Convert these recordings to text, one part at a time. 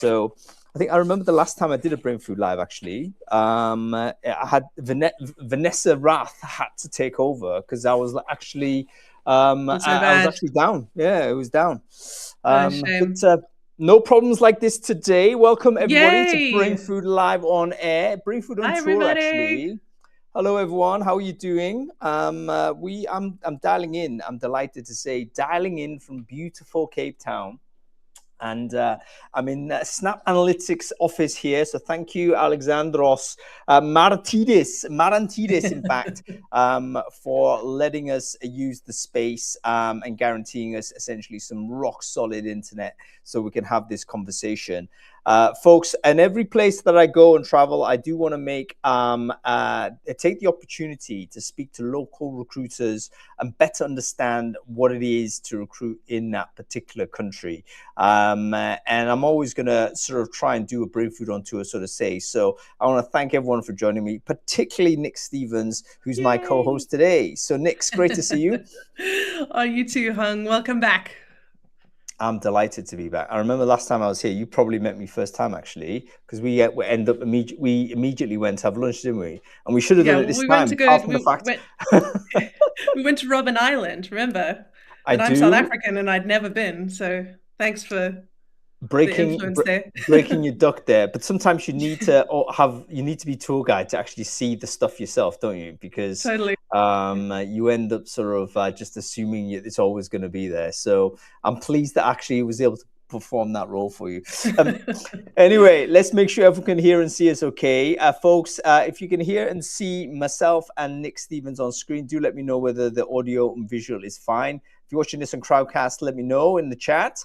So I think I remember the last time I did a Brainfood Live, actually. I had Vanessa Rath had to take over because I was actually It's so I was bad. actually down. Yeah, it was down. Oh, But shame. no problems like this today. Welcome everybody to Yay! Brainfood Live on air, Brainfood on Hi, tour, everybody. actually. Hello, everyone. How are you doing? I'm dialing in. I'm delighted to say dialing in from beautiful Cape Town. And I'm in Snap Analytics office here. So thank you, Alexandros Marantidis, in fact, for letting us use the space and guaranteeing us essentially some rock solid internet so we can have this conversation. Folks, and every place that I go and travel, I do want to take the opportunity to speak to local recruiters and better understand what it is to recruit in that particular country. And I'm always going to sort of try and do a Brainfood on tour, so to say. So I want to thank everyone for joining me, particularly Nick Stevens, who's my Yay! co-host today. So Nick, it's great to see you. Oh, you too, Hung. Welcome back. I'm delighted to be back. I remember last time I was here, you probably met me first time, actually, because we immediately went to have lunch, didn't we? And we should have Yeah, done it this time, apart from the fact we went to Robben Island, remember? I And I'm South do. African and I'd never been, so thanks for the breaking influence there. breaking your duck there, but sometimes you need to be tour guide to actually see the stuff yourself, don't you? Because Totally. you end up sort of just assuming it's always going to be there. So I'm pleased that actually was able to perform that role for you. Anyway, let's make sure everyone can hear and see us okay. Folks, if you can hear and see myself and Nick Stevens on screen, do let me know whether the audio and visual is fine. If you're watching this on Crowdcast, let me know in the chat.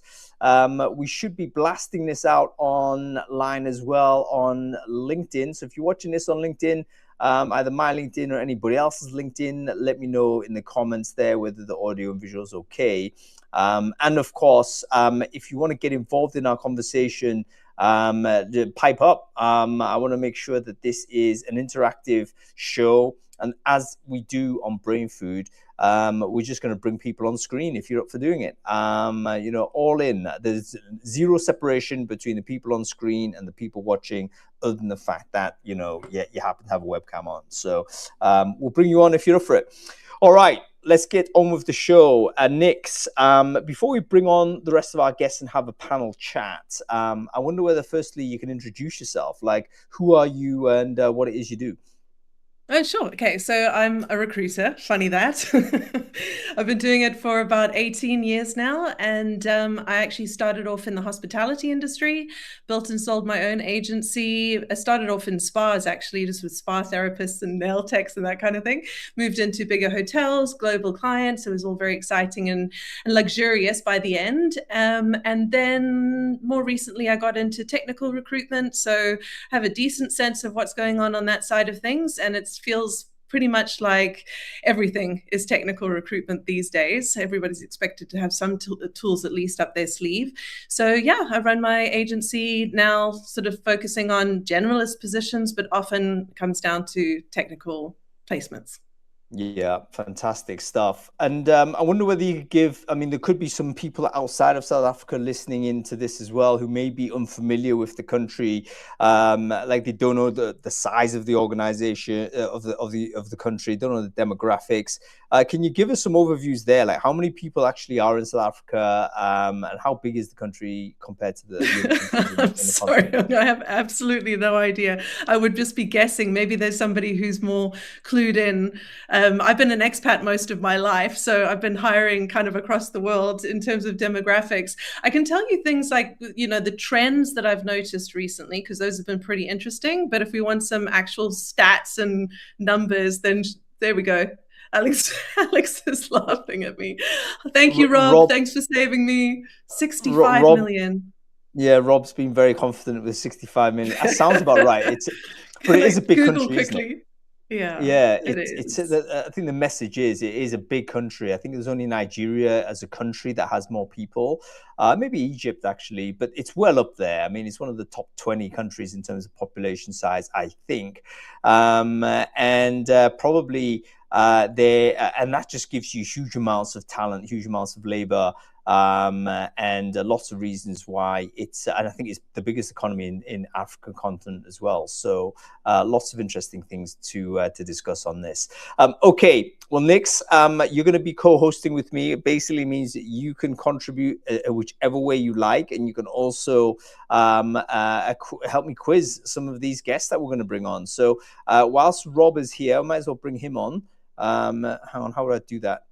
We should be blasting this out online as well on LinkedIn. So if you're watching this on LinkedIn, either my LinkedIn or anybody else's LinkedIn, let me know in the comments there whether the audio and visual is okay. And of course, if you want to get involved in our conversation, pipe up. I want to make sure that this is an interactive show. And as we do on Brainfood, we're just going to bring people on screen if you're up for doing it. All in. There's zero separation between the people on screen and the people watching, other than the fact that, you happen to have a webcam on. So we'll bring you on if you're up for it. All right, let's get on with the show. Nix, before we bring on the rest of our guests and have a panel chat, I wonder whether firstly you can introduce yourself, like who are you and what it is you do. Oh, sure. Okay, so I'm a recruiter. Funny that. I've been doing it for about 18 years now, and I actually started off in the hospitality industry, built and sold my own agency. I started off in spas, actually, just with spa therapists and nail techs and that kind of thing. Moved into bigger hotels, global clients. It was all very exciting and luxurious by the end. And then more recently, I got into technical recruitment. So have a decent sense of what's going on that side of things. And it feels pretty much like everything is technical recruitment these days. Everybody's expected to have some tools at least up their sleeve. So yeah, I run my agency now, sort of focusing on generalist positions, but often comes down to technical placements. Yeah, fantastic stuff. And I wonder whether you could there could be some people outside of South Africa listening into this as well who may be unfamiliar with the country, like they don't know the size of the organization of the country, don't know the demographics. Can you give us some overviews there? Like how many people actually are in South Africa, and how big is the country compared to the other countries in I'm the sorry, continent? I have absolutely no idea. I would just be guessing. Maybe there's somebody who's more clued in. I've been an expat most of my life, so I've been hiring kind of across the world in terms of demographics. I can tell you things like, the trends that I've noticed recently, because those have been pretty interesting. But if we want some actual stats and numbers, then there we go. Alex is laughing at me. Thank you, Rob. Rob, Thanks for saving me. 65 Rob, million. yeah, Rob's been very confident with 65 million. That sounds about right. But it is a big Google country, isn't it? quickly. Yeah, Yeah, it it's is. I think the message is it is a big country. I think there's only Nigeria as a country that has more people, maybe Egypt actually, but it's well up there. I mean, it's one of the top 20 countries in terms of population size, I think, and probably there, and that just gives you huge amounts of talent, huge amounts of labor. and lots of reasons why it's, and I think it's the biggest economy in African continent as well. So lots of interesting things to discuss on this. Okay, well, Nix, you're going to be co-hosting with me. It basically means that you can contribute whichever way you like, and you can also help me quiz some of these guests that we're going to bring on. So whilst Rob is here, I might as well bring him on. Hang on, how would I do that?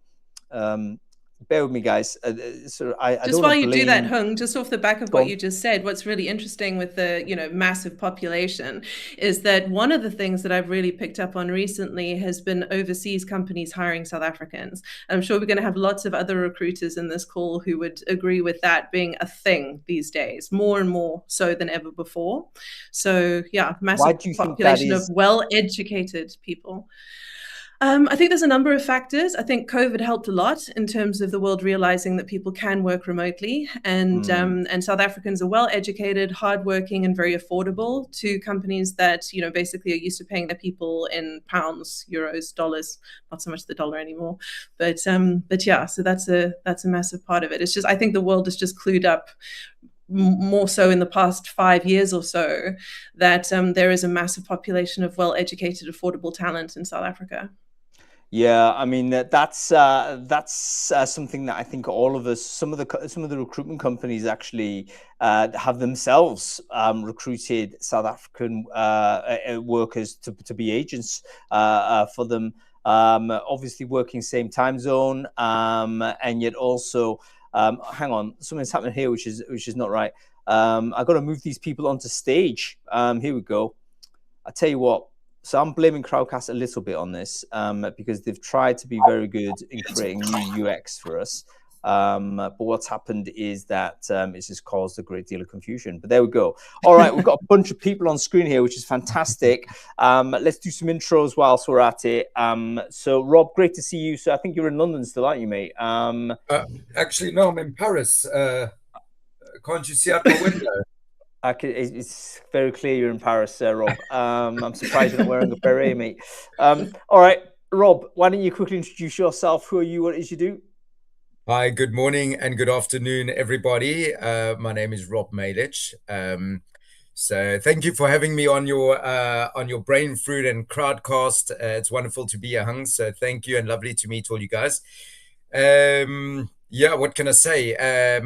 Bear with me, guys. I just don't while you blame... do that, Hung, just off the back of what you just said, what's really interesting with the massive population is that one of the things that I've really picked up on recently has been overseas companies hiring South Africans. I'm sure we're going to have lots of other recruiters in this call who would agree with that being a thing these days, more and more so than ever before. So yeah, massive population of well-educated people. I think there's a number of factors. I think COVID helped a lot in terms of the world realizing that people can work remotely, and South Africans are well educated, hardworking, and very affordable to companies that basically are used to paying their people in pounds, euros, dollars. Not so much the dollar anymore, but yeah. So that's a massive part of it. It's just, I think the world is just clued up more so in the past 5 years or so that there is a massive population of well-educated, affordable talent in South Africa. Yeah, I mean that's something that I think all of us, some of the recruitment companies actually have themselves recruited South African workers to be agents for them. Obviously, working same time zone, and yet also, hang on, something's happening here, which is not right. I got to move these people onto stage. Here we go. I tell you what. So I'm blaming Crowdcast a little bit on this because they've tried to be very good in creating new UX for us. But what's happened is that it's just caused a great deal of confusion. But there we go. All right, we've got a bunch of people on screen here, which is fantastic. Let's do some intros whilst we're at it. So Rob, great to see you. So I think you're in London still, aren't you, mate? Actually, no, I'm in Paris. Can't you see out my window? It's very clear you're in Paris, Rob. I'm surprised you're not wearing a beret, mate. All right, Rob, why don't you quickly introduce yourself? Who are you? What it is you do? Hi, good morning and good afternoon, everybody. My name is Rob Malich. So thank you for having me on your Brainfood and Crowdcast. It's wonderful to be here, Hung. So thank you and lovely to meet all you guys. Yeah, what can I say?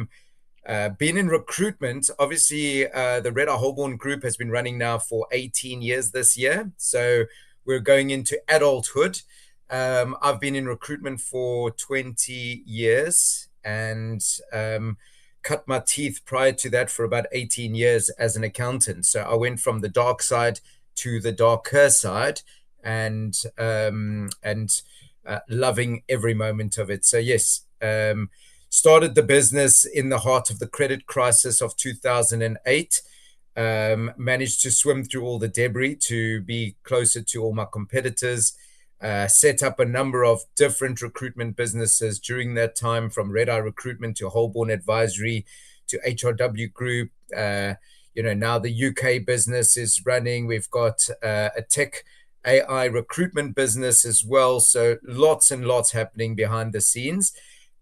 Being in recruitment, obviously, the Red Eye Holborn Group has been running now for 18 years this year. So we're going into adulthood. I've been in recruitment for 20 years and cut my teeth prior to that for about 18 years as an accountant. So I went from the dark side to the darker side and loving every moment of it. So yes, started the business in the heart of the credit crisis of 2008. Managed to swim through all the debris to be closer to all my competitors. Set up a number of different recruitment businesses during that time, from Red Eye Recruitment to Holborn Advisory to HRW Group. Now the UK business is running. We've got a tech AI recruitment business as well. So lots and lots happening behind the scenes.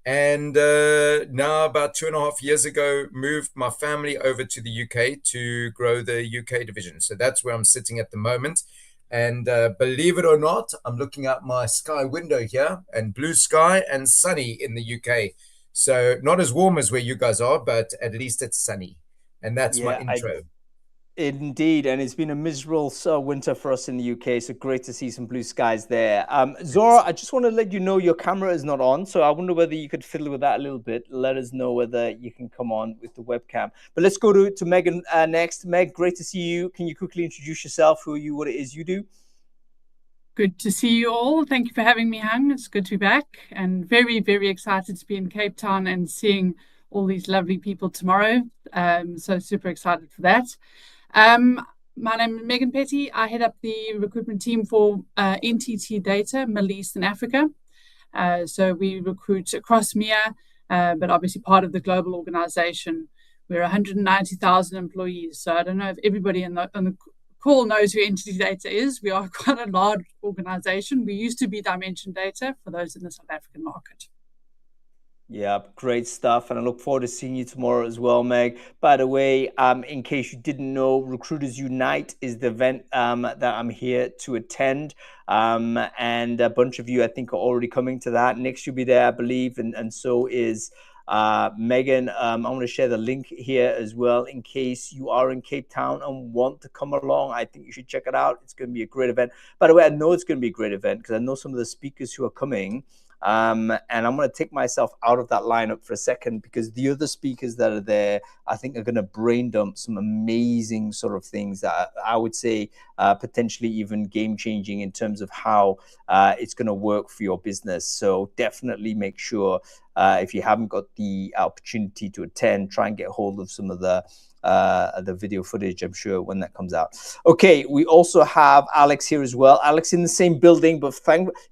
And now about 2.5 years ago, moved my family over to the UK to grow the UK division. So that's where I'm sitting at the moment. And believe it or not, I'm looking out my sky window here, and blue sky and sunny in the UK. So not as warm as where you guys are, but at least it's sunny. And that's my intro. Indeed, and it's been a miserable winter for us in the UK, so great to see some blue skies there. Zora, I just want to let you know your camera is not on, so I wonder whether you could fiddle with that a little bit. Let us know whether you can come on with the webcam. But let's go to Megan next. Meg, great to see you. Can you quickly introduce yourself, who are you, what it is you do? Good to see you all. Thank you for having me, Hung. It's good to be back, and very, very excited to be in Cape Town and seeing all these lovely people tomorrow. So super excited for that. My name is Megan Petty. I head up the recruitment team for NTT Data, Middle East and Africa. So we recruit across MEA, but obviously part of the global organization. We're 190,000 employees. So I don't know if everybody on the call knows who NTT Data is. We are quite a large organization. We used to be Dimension Data for those in the South African market. Yeah, great stuff. And I look forward to seeing you tomorrow as well, Meg. By the way, in case you didn't know, Recruiters Unite is the event that I'm here to attend. And a bunch of you, I think, are already coming to that. Next, you'll be there, I believe. And so is Megan. I'm going to share the link here as well in case you are in Cape Town and want to come along. I think you should check it out. It's going to be a great event. By the way, I know it's going to be a great event because I know some of the speakers who are coming. And I'm going to take myself out of that lineup for a second because the other speakers that are there, I think, are going to brain dump some amazing sort of things that I would say potentially even game changing in terms of how it's going to work for your business. So definitely make sure if you haven't got the opportunity to attend, try and get hold of some of the video footage, I'm sure, when that comes out. Okay, we also have Alex here as well. Alex in the same building, but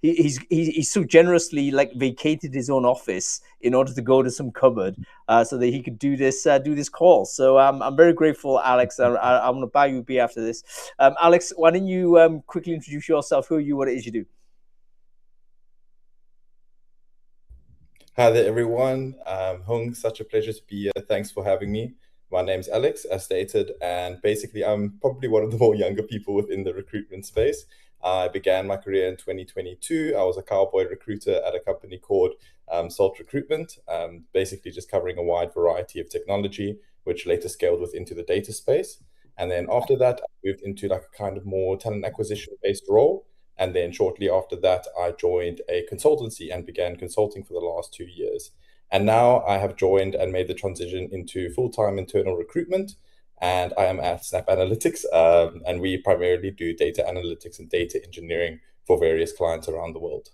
he's so generously like vacated his own office in order to go to some cupboard so that he could do this call. So I'm very grateful, Alex. I'm going to buy you a beer after this. Alex, why don't you quickly introduce yourself? Who are you? What it is you do? Hi there, everyone. Hung, such a pleasure to be here. Thanks for having me. My name's Alex, as stated, and basically I'm probably one of the more younger people within the recruitment space. I began my career in 2022. I was a cowboy recruiter at a company called Salt Recruitment, basically just covering a wide variety of technology, which later scaled into the data space. And then after that, I moved into like a kind of more talent acquisition-based role. And then shortly after that, I joined a consultancy and began consulting for the last 2 years. And now I have joined and made the transition into full-time internal recruitment. And I am at Snap Analytics. And we primarily do data analytics and data engineering for various clients around the world.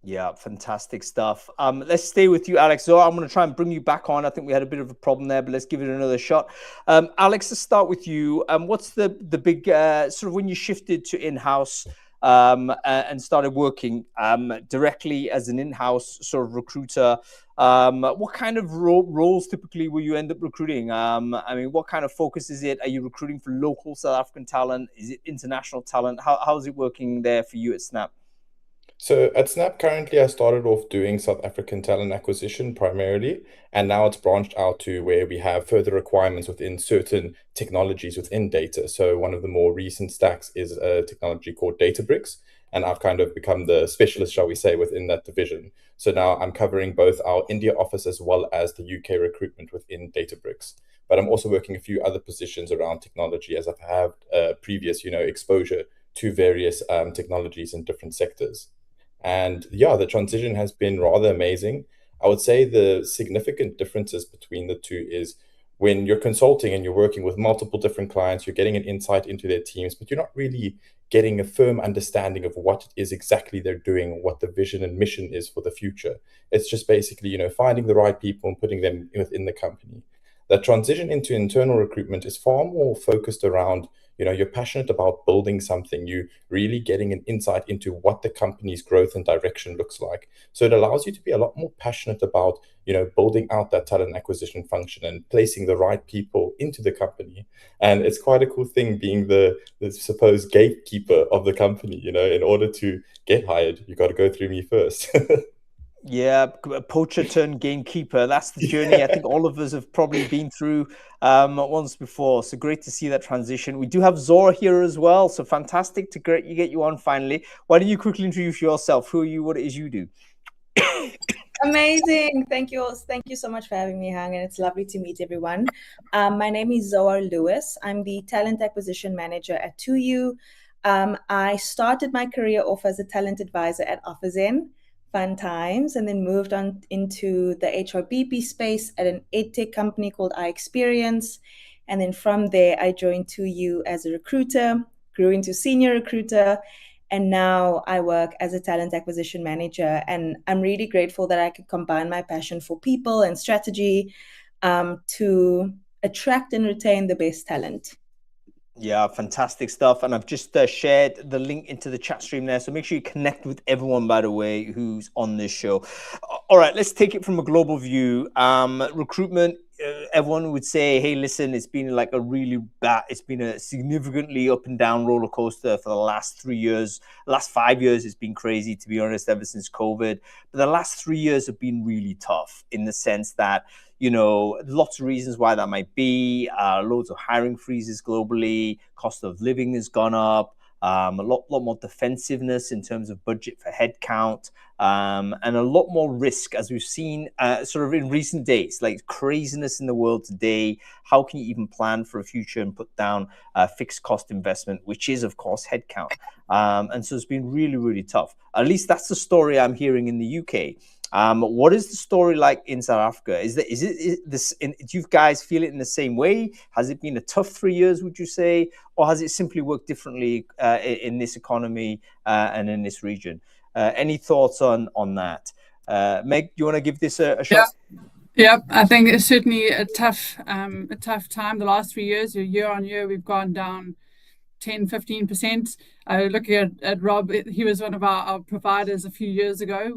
Yeah, fantastic stuff. Let's stay with you, Alex. So I'm going to try and bring you back on. I think we had a bit of a problem there, but let's give it another shot. Alex, let's start with you. What's the big sort of when you shifted to in-house and started working directly as an in-house sort of recruiter? What kind of roles typically will you end up recruiting? I mean, what kind of focus is it? Are you recruiting for local South African talent? Is it international talent? How's it working there for you at Snap? So at Snap, currently, I started off doing South African talent acquisition primarily, and now it's branched out to where we have further requirements within certain technologies within data. So one of the more recent stacks is a technology called Databricks, and I've kind of become the specialist, shall we say, within that division. So now I'm covering both our India office as well as the UK recruitment within Databricks. But I'm also working a few other positions around technology as I've had previous, exposure to various technologies in different sectors. And yeah, the transition has been rather amazing. I would say the significant differences between the two is when you're consulting and you're working with multiple different clients, you're getting an insight into their teams, but you're not really getting a firm understanding of what it is exactly they're doing, what the vision and mission is for the future. It's just basically, finding the right people and putting them within the company. The transition into internal recruitment is far more focused around you're passionate about building something, you really getting an insight into what the company's growth and direction looks like. So it allows you to be a lot more passionate about, building out that talent acquisition function and placing the right people into the company. And it's quite a cool thing being the supposed gatekeeper of the company, in order to get hired, you got to go through me first. Yeah, poacher turned gamekeeper. That's the journey I think all of us have probably been through once before. So great to see that transition. We do have Zora here as well. So fantastic to get you on finally. Why don't you quickly introduce yourself? Who are you? What it is you do? Amazing. Thank you. Thank you so much for having me, Hang, and it's lovely to meet everyone. My name is Zoar Lewis. I'm the talent acquisition manager at 2U. I started my career off as a talent advisor at OfferZen. Fun times, and then moved on into the HRBP space at an edtech company called iExperience. And then from there, I joined 2U as a recruiter, grew into senior recruiter, and now I work as a talent acquisition manager. And I'm really grateful that I could combine my passion for people and strategy to attract and retain the best talent. Yeah, fantastic stuff. And I've just shared the link into the chat stream there. So make sure you connect with everyone, by the way, who's on this show. All right, let's take it from a global view. Recruitment everyone would say, hey, listen, it's been like it's been a significantly up and down roller coaster for the last 3 years. Last 5 years, it's been crazy, to be honest, ever since COVID. But the last 3 years have been really tough in the sense that, lots of reasons why that might be. Loads of hiring freezes globally, cost of living has gone up. A lot more defensiveness in terms of budget for headcount, and a lot more risk, as we've seen sort of in recent days, like craziness in the world today. How can you even plan for a future and put down fixed cost investment, which is, of course, headcount? And so it's been really, really tough. At least that's the story I'm hearing in the UK. What is the story like in South Africa? Do you guys feel it in the same way? Has it been a tough 3 years, would you say, or has it simply worked differently in this economy and in this region? Any thoughts on that? Meg, do you want to give this a shot? Yeah, I think it's certainly a tough time. The last 3 years, year on year, we've gone down 10-15%. Looking at Rob, he was one of our providers a few years ago.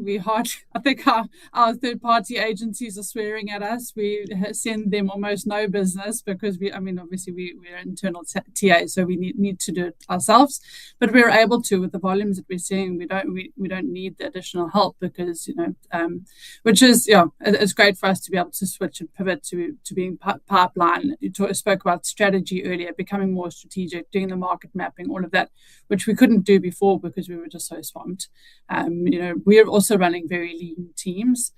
I think our third-party agencies are swearing at us. We send them almost no business because obviously we're internal TA, so we need to do it ourselves. But we're able to, with the volumes that we're seeing. We don't need the additional help because which is it's great for us to be able to switch and pivot to being pipeline. You spoke about strategy earlier, becoming more strategic, doing the market mapping, all of that, which we couldn't do before because we were just so swamped. We're also running very lean teams,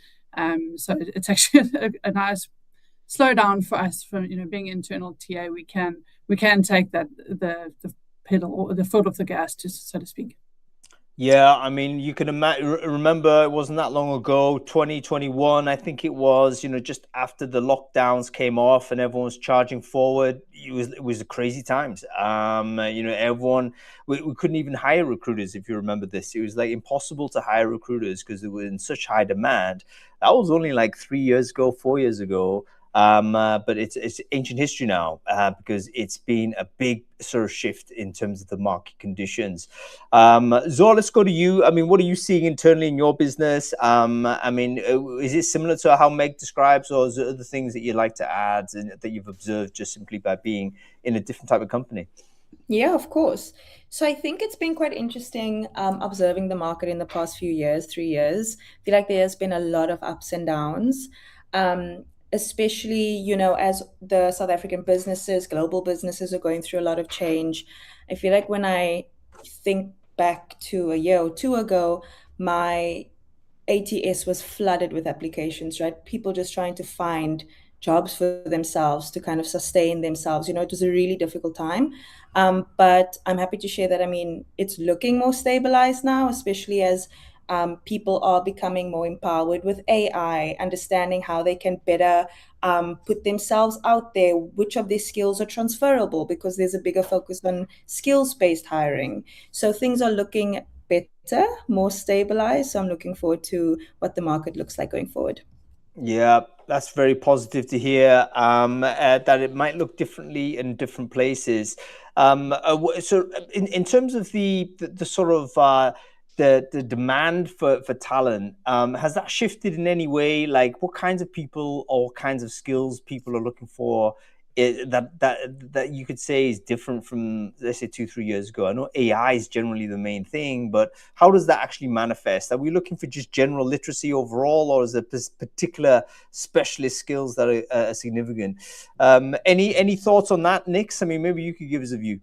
so it's actually a nice slowdown for us. From being internal TA, we can take that the pedal or the foot off the gas, so to speak. Yeah, I mean, you can remember it wasn't that long ago, 2021, I think it was, just after the lockdowns came off and everyone was charging forward. It was the crazy times. Everyone, we couldn't even hire recruiters, if you remember this. It was like impossible to hire recruiters because they were in such high demand. That was only like 3 years ago, 4 years ago. But it's ancient history now because it's been a big sort of shift in terms of the market conditions. Zor, let's go to you. I mean, what are you seeing internally in your business? Is it similar to how Meg describes, or is there other things that you'd like to add and that you've observed just simply by being in a different type of company? Yeah, of course. So I think it's been quite interesting observing the market in the past few years, 3 years. I feel like there's been a lot of ups and downs. Especially, as the South African businesses, global businesses are going through a lot of change. I feel like when I think back to a year or two ago, my ATS was flooded with applications, right? People just trying to find jobs for themselves to kind of sustain themselves. It was a really difficult time. But I'm happy to share that, it's looking more stabilized now, especially as people are becoming more empowered with AI, understanding how they can better put themselves out there, which of their skills are transferable, because there's a bigger focus on skills-based hiring. So things are looking better, more stabilized. So I'm looking forward to what the market looks like going forward. Yeah, that's very positive to hear, that it might look differently in different places. So in terms of the sort of the demand for talent, has that shifted in any way? Like what kinds of people or kinds of skills people are looking for that you could say is different from, let's say, 2-3 years ago? I know AI is generally the main thing, but how does that actually manifest? Are we looking for just general literacy overall, or is there particular specialist skills that are significant? Any thoughts on that, Nix? I mean, maybe you could give us a view.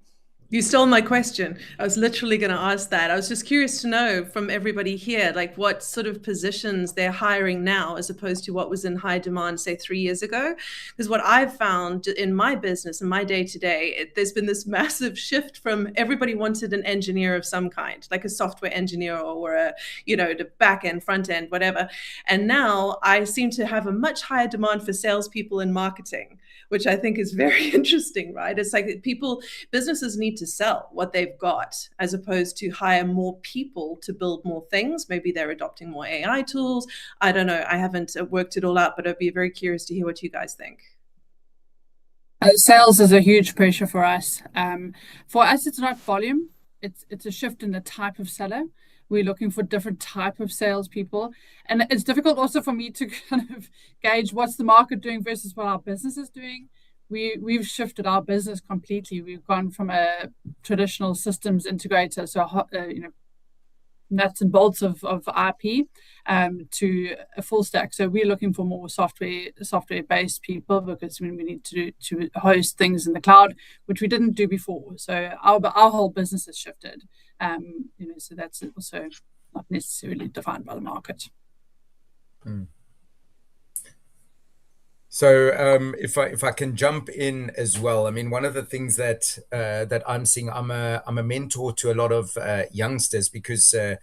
You stole my question. I was literally going to ask that. I was just curious to know from everybody here, like what sort of positions they're hiring now as opposed to what was in high demand, say 3 years ago. Because what I've found in my business and my day to day, there's been this massive shift from everybody wanted an engineer of some kind, like a software engineer or a, the back end, front end, whatever. And now I seem to have a much higher demand for salespeople in marketing, which I think is very interesting, right? It's like businesses need to sell what they've got as opposed to hire more people to build more things. Maybe they're adopting more AI tools. I don't know. I haven't worked it all out, but I'd be very curious to hear what you guys think. Sales is a huge pressure for us. For us, it's not volume. It's a shift in the type of seller. We're looking for different type of salespeople. And it's difficult also for me to kind of gauge what's the market doing versus what our business is doing. We've shifted our business completely. We've gone from a traditional systems integrator, so nuts and bolts of IP, to a full stack. So we're looking for more software based people, because we need to host things in the cloud, which we didn't do before. So our whole business has shifted. So that's also not necessarily defined by the market. So if I can jump in as well, I mean, one of the things that I'm seeing, I'm a mentor to a lot of youngsters, because I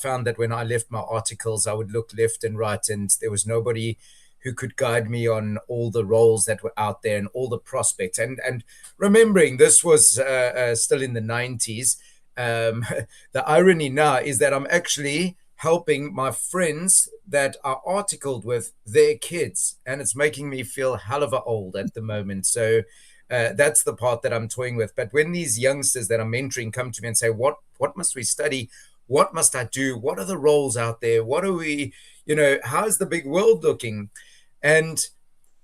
found that when I left my articles, I would look left and right, and there was nobody who could guide me on all the roles that were out there and all the prospects. And remembering this was still in the 90s, the irony now is that I'm actually helping my friends that are articled with their kids, and it's making me feel hell of a old at the moment. So that's the part that I'm toying with. But when these youngsters that I'm mentoring come to me and say, what must we study? What must I do? What are the roles out there? What are we, how is the big world looking? And,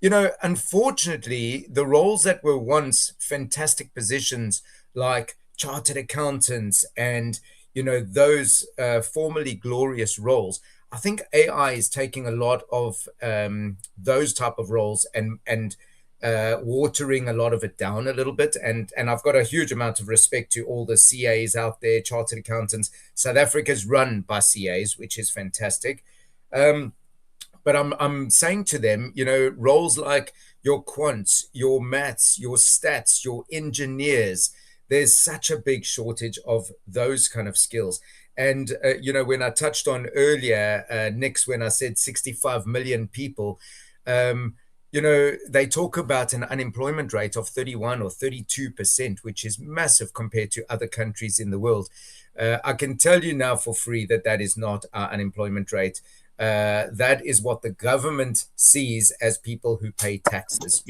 unfortunately, the roles that were once fantastic positions, like chartered accountants and those formerly glorious roles, I think AI is taking a lot of those type of roles and watering a lot of it down a little bit. And I've got a huge amount of respect to all the CAs out there, chartered accountants. South Africa's run by CAs, which is fantastic. But I'm saying to them, roles like your quants, your maths, your stats, your engineers, there's such a big shortage of those kind of skills. And, when I touched on earlier, Nix, when I said 65 million people, they talk about an unemployment rate of 31 or 32%, which is massive compared to other countries in the world. I can tell you now for free that is not our unemployment rate. That is what the government sees as people who pay taxes.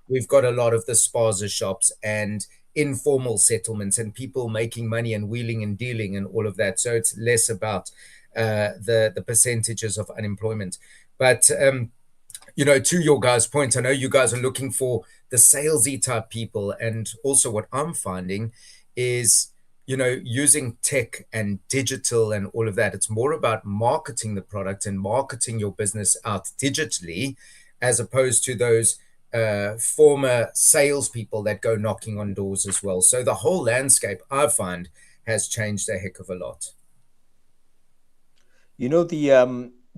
We've got a lot of the spaza shops and informal settlements and people making money and wheeling and dealing and all of that. So it's less about the percentages of unemployment. But, to your guys' point, I know you guys are looking for the salesy type people. And also what I'm finding is, using tech and digital and all of that, it's more about marketing the product and marketing your business out digitally, as opposed to those former salespeople that go knocking on doors as well. So the whole landscape, I find, has changed a heck of a lot.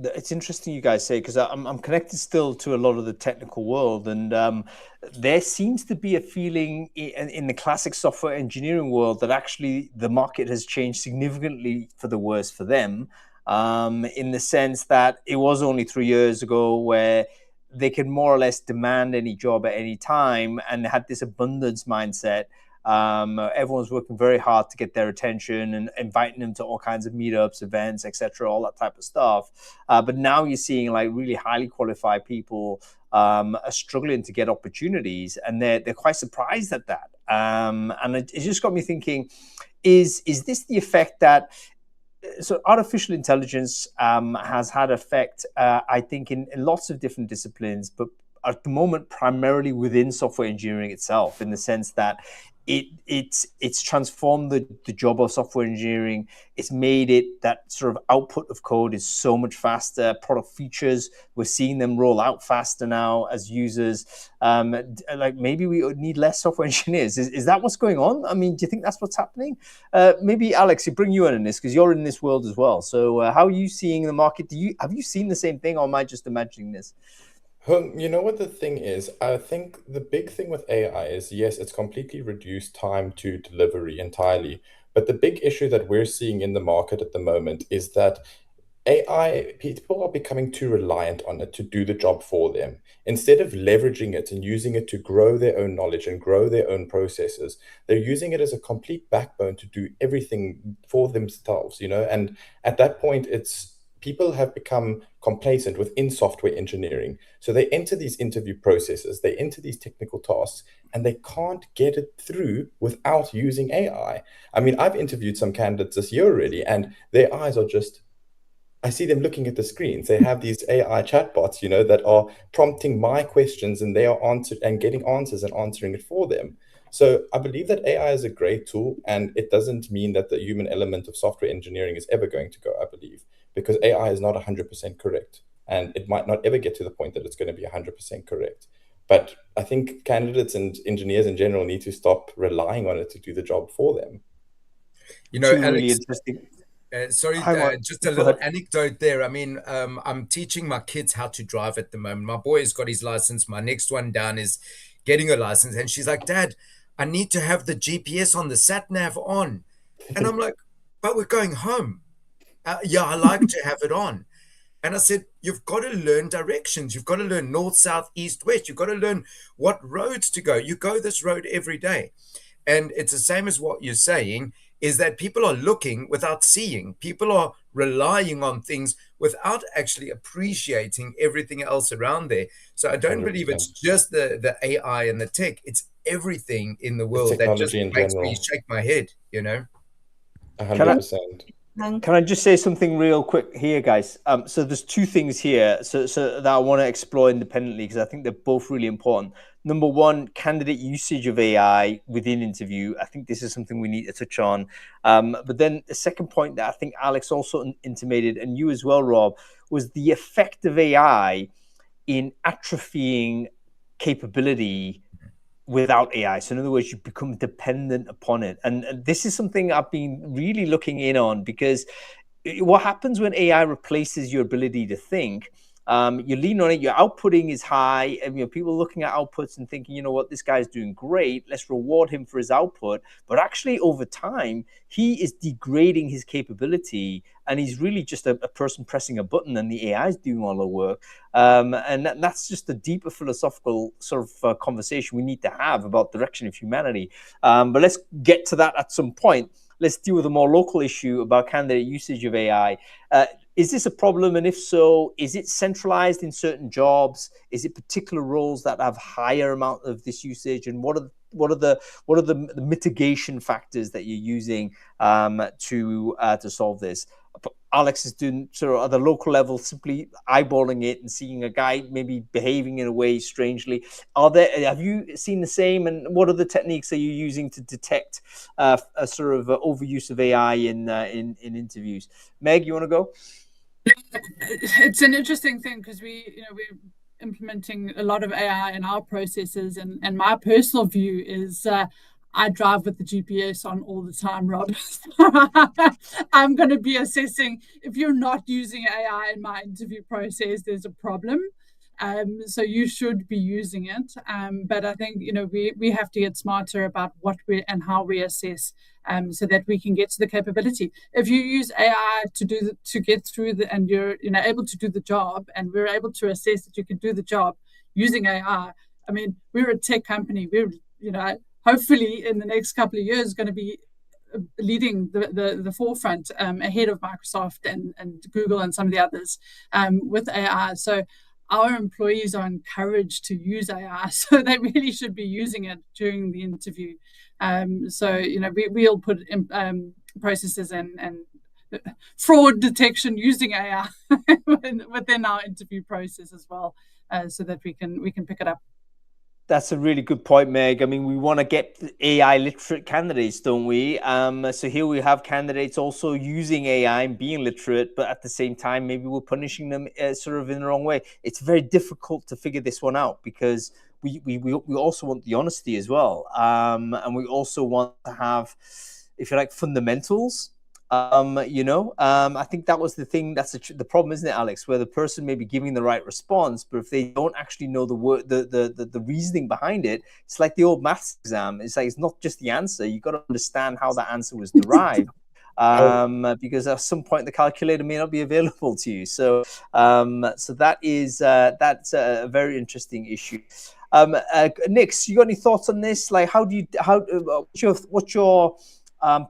It's interesting you guys say, because I'm connected still to a lot of the technical world, and there seems to be a feeling in the classic software engineering world that actually the market has changed significantly for the worse for them, in the sense that it was only 3 years ago where they could more or less demand any job at any time and had this abundance mindset. Everyone's working very hard to get their attention and inviting them to all kinds of meetups, events, etc., all that type of stuff. But now you're seeing like really highly qualified people are struggling to get opportunities, and they're quite surprised at that. And it just got me thinking: is this the effect that? So artificial intelligence has had effect, I think, in lots of different disciplines, but at the moment primarily within software engineering itself, in the sense that it's transformed the job of software engineering. It's made it that sort of output of code is so much faster. Product features, we're seeing them roll out faster now as users. Like maybe we need less software engineers. Is that what's going on? I mean, do you think that's what's happening? Maybe Alex, you bring you in this because you're in this world as well. So how are you seeing the market? Have you seen the same thing, or am I just imagining this? You know what the thing is? I think the big thing with AI is, yes, it's completely reduced time to delivery entirely. But the big issue that we're seeing in the market at the moment is that AI, people are becoming too reliant on it to do the job for them. Instead of leveraging it and using it to grow their own knowledge and grow their own processes, they're using it as a complete backbone to do everything for themselves, And at that point, it's people have become complacent within software engineering. So they enter these interview processes, they enter these technical tasks, and they can't get it through without using AI. I mean, I've interviewed some candidates this year already, and their eyes are just, I see them looking at the screens. They have these AI chatbots, that are prompting my questions, and they are answered and getting answers and answering it for them. So I believe that AI is a great tool, and it doesn't mean that the human element of software engineering is ever going to go, I believe, because AI is not 100% correct, and it might not ever get to the point that it's going to be 100% correct. But I think candidates and engineers in general need to stop relying on it to do the job for them. Alex, really interesting. Just a little anecdote there. I mean, I'm teaching my kids how to drive at the moment. My boy has got his license. My next one down is getting a license. And she's like, Dad, I need to have the GPS on, the sat nav on. And I'm like, but we're going home. Yeah, I like to have it on. And I said, you've got to learn directions. You've got to learn north, south, east, west. You've got to learn what roads to go. You go this road every day. And it's the same as what you're saying, is that people are looking without seeing. People are relying on things without actually appreciating everything else around there. So I don't 100%. believe it's just the AI and the tech. It's everything in the world that just makes me shake my head, 100%. Can I just say something real quick here, guys? So there's two things here so that I want to explore independently, because I think they're both really important. Number one, candidate usage of AI within interview. I think this is something we need to touch on. But then the second point that I think Alex also intimated, and you as well, Rob, was the effect of AI in atrophying capability without AI. So in other words, you become dependent upon it. And this is something I've been really looking in on, because what happens when AI replaces your ability to think, you lean on it, your outputting is high, and people looking at outputs and thinking, you know what, this guy's doing great, let's reward him for his output. But actually over time, he is degrading his capability, and he's really just a person pressing a button, and the AI is doing all the work. And that's just a deeper philosophical sort of conversation we need to have about direction of humanity. But let's get to that at some point. Let's deal with a more local issue about candidate usage of AI. Is this a problem? And if so, is it centralized in certain jobs? Is it particular roles that have higher amount of this usage? And what are the mitigation factors that you're using to solve this? Alex is doing sort of at the local level, simply eyeballing it and seeing a guy maybe behaving in a way strangely. Have you seen the same? And what are the techniques are you using to detect a sort of overuse of AI in interviews? Meg, you want to go? It's an interesting thing, because we're implementing a lot of AI in our processes, and my personal view is I drive with the GPS on all the time, Rob. I'm going to be assessing, if you're not using AI in my interview process, there's a problem. So you should be using it. But I think, we have to get smarter about what we and how we assess, so that we can get to the capability. If you use AI to get through and you're able to do the job, and we're able to assess that you can do the job using AI. I mean, we're a tech company. We're hopefully in the next couple of years going to be leading the forefront, ahead of Microsoft and Google and some of the others, with AI. So our employees are encouraged to use AI, so they really should be using it during the interview. We'll put in processes and fraud detection using AI within our interview process as well, so that we can pick it up. That's a really good point, Meg. I mean, we want to get AI literate candidates, don't we? So here we have candidates also using AI and being literate, but at the same time, maybe we're punishing them sort of in the wrong way. It's very difficult to figure this one out, because we also want the honesty as well. And we also want to have, if you like, fundamentals. I think that was the thing. That's the problem, isn't it, Alex? Where the person may be giving the right response, but if they don't actually know the reasoning behind it, it's like the old maths exam. It's like, it's not just the answer. You've got to understand how that answer was derived. Because at some point the calculator may not be available to you. So that's a very interesting issue. Nix, you got any thoughts on this? Like, what's your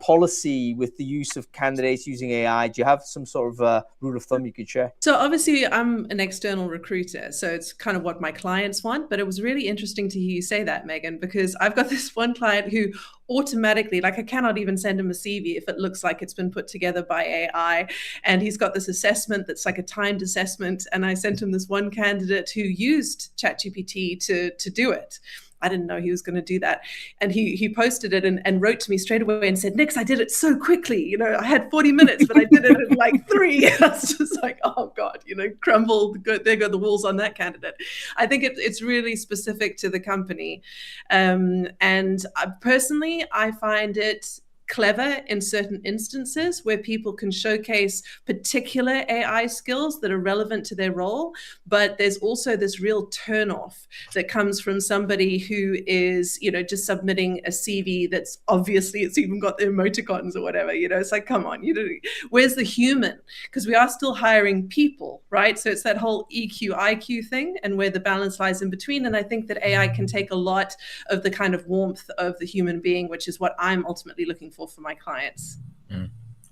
policy with the use of candidates using AI? Do you have some sort of rule of thumb you could share? So obviously I'm an external recruiter, so it's kind of what my clients want, but it was really interesting to hear you say that, Megan, because I've got this one client who automatically, like, I cannot even send him a CV if it looks like it's been put together by AI. And he's got this assessment that's like a timed assessment. And I sent him this one candidate who used ChatGPT to do it. I didn't know he was going to do that. And he posted it and wrote to me straight away and said, Nix, I did it so quickly. You know, I had 40 minutes, but I did it in like 3. I was just like, oh God, you know, crumble, there go the walls on that candidate. I think it's really specific to the company. And personally, I find it clever in certain instances where people can showcase particular AI skills that are relevant to their role. But there's also this real turnoff that comes from somebody who is, you know, just submitting a CV that's obviously it's even got the emoticons or whatever. You know, it's like, come on, you know, where's the human? Because we are still hiring people, right? So it's that whole EQ, IQ thing, and where the balance lies in between. And I think that AI can take a lot of the kind of warmth of the human being, which is what I'm ultimately looking for my clients.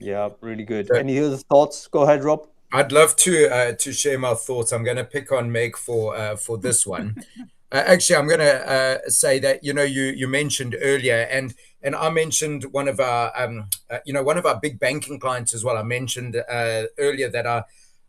Yeah, really good. So, any other thoughts? Go ahead, Rob. I'd love to share my thoughts. I'm going to pick on Meg for this one. Actually, I'm going to say that, you know, you mentioned earlier, and I mentioned one of our one of our big banking clients as well. I mentioned earlier that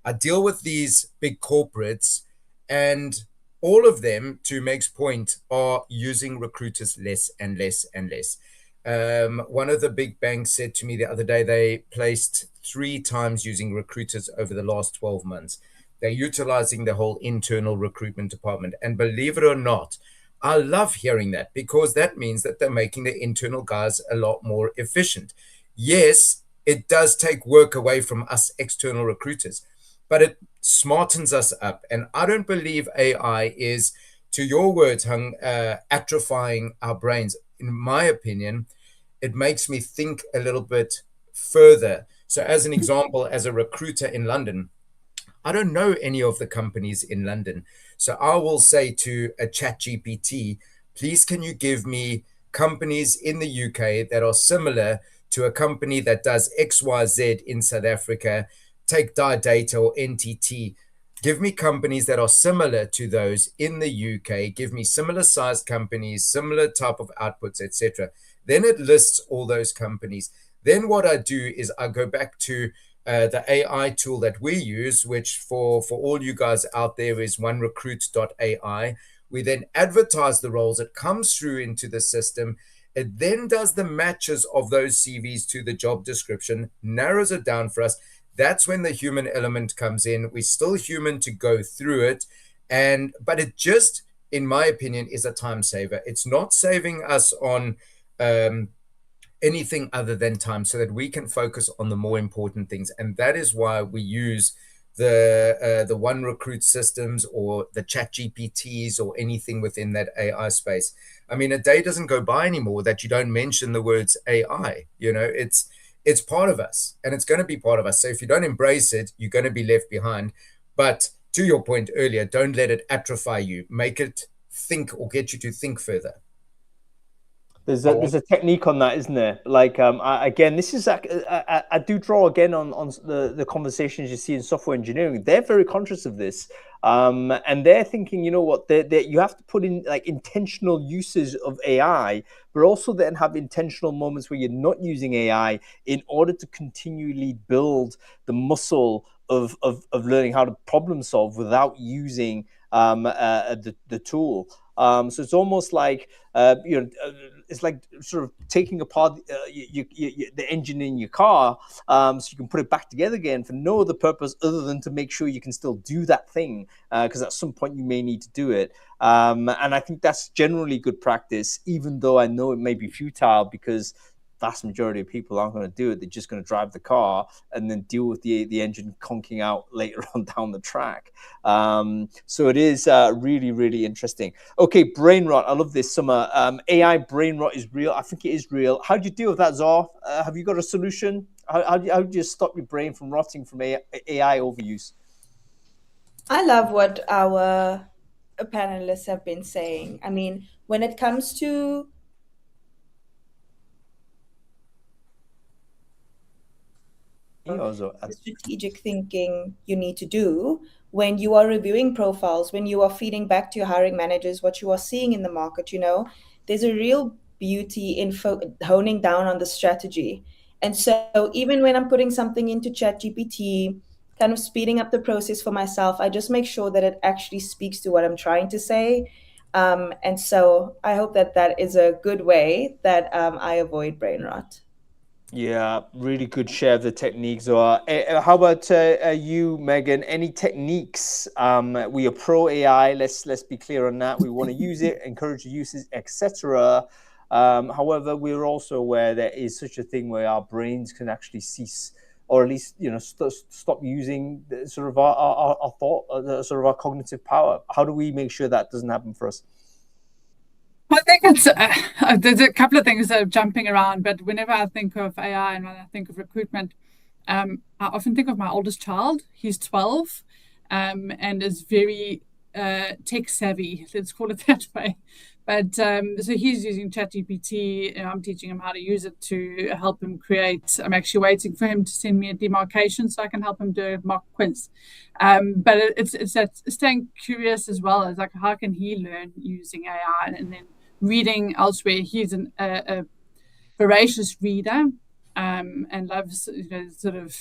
I deal with these big corporates, and all of them, to Meg's point, are using recruiters less and less and less. One of the big banks said to me the other day they placed 3 times using recruiters over the last 12 months. They're utilizing the whole internal recruitment department. And believe it or not, I love hearing that, because that means that they're making the internal guys a lot more efficient. Yes, it does take work away from us external recruiters, but it smartens us up. And I don't believe AI is, to your words, Hung, atrophying our brains. In my opinion, it makes me think a little bit further. So as an example, as a recruiter in London, I don't know any of the companies in London. So I will say to a ChatGPT, please, can you give me companies in the UK that are similar to a company that does XYZ in South Africa, take Data or NTT. Give me companies that are similar to those in the UK. Give me similar sized companies, similar type of outputs, etc. Then it lists all those companies. Then what I do is I go back to the AI tool that we use, which for all you guys out there is onerecruit.ai. We then advertise the roles. It comes through into the system. It then does the matches of those CVs to the job description, narrows it down for us. That's when the human element comes in. We're still human to go through it. But it just, in my opinion, is a time saver. It's not saving us on anything other than time, so that we can focus on the more important things. And that is why we use the One Recruit systems or the Chat GPTs or anything within that AI space. I mean, a day doesn't go by anymore that you don't mention the words AI. You know, it's part of us, and it's going to be part of us. So if you don't embrace it, you're going to be left behind. But to your point earlier, don't let it atrophy you. Make it think, or get you to think further. There's a technique on that, isn't there? Like, again, this is I do draw again on the conversations you see in software engineering. They're very conscious of this, and they're thinking, you know what, you have to put in like intentional uses of AI, but also then have intentional moments where you're not using AI in order to continually build the muscle of learning how to problem solve without using the tool. So it's almost like it's like sort of taking apart the engine in your car, so you can put it back together again for no other purpose other than to make sure you can still do that thing, because at some point you may need to do it. And I think that's generally good practice, even though I know it may be futile, because vast majority of people aren't going to do it. They're just going to drive the car and then deal with the engine conking out later on down the track. So it is really, really interesting. Okay, brain rot. I love this, Summer. AI brain rot is real. I think it is real. How do you deal with that, Zor? Have you got a solution? How do you stop your brain from rotting from AI overuse? I love what our panelists have been saying. I mean, when it comes to the strategic thinking you need to do when you are reviewing profiles, when you are feeding back to your hiring managers what you are seeing in the market. There's a real beauty in honing down on the strategy. And so even when I'm putting something into ChatGPT, kind of speeding up the process for myself, I just make sure that it actually speaks to what I'm trying to say. And so I hope that is a good way that I avoid brain rot. Yeah, really good share of the techniques. Or how about you, Megan? Any techniques? We are pro AI. Let's be clear on that. We want to use it, encourage the uses, etc. However, we're also aware there is such a thing where our brains can actually cease, or at least stop using sort of our thought, sort of our cognitive power. How do we make sure that doesn't happen for us? I think it's there's a couple of things that are jumping around, but whenever I think of AI and when I think of recruitment, I often think of my oldest child. He's 12, and is very tech savvy. Let's call it that way. But so he's using ChatGPT, and I'm teaching him how to use it to help him create. I'm actually waiting for him to send me a demarcation so I can help him do a mock quiz. But it's that staying curious as well as like how can he learn using AI, and then reading elsewhere. He's a voracious reader, and loves sort of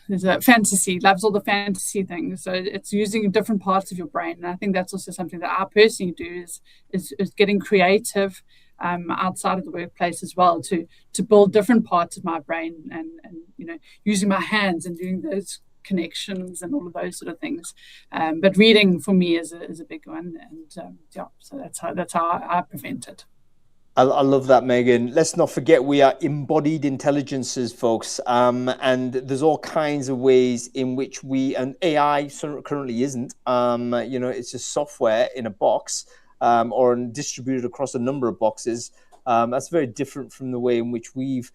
there's a fantasy, loves all the fantasy things. So it's using different parts of your brain. And I think that's also something that I personally do is getting creative outside of the workplace as well, to build different parts of my brain and using my hands and doing those connections and all of those sort of things. But reading for me is a big one. And so that's how I prevent it. I love that, Megan. Let's not forget we are embodied intelligences, folks. And there's all kinds of ways in which and AI currently isn't, it's just software in a box or distributed across a number of boxes. That's very different from the way in which we've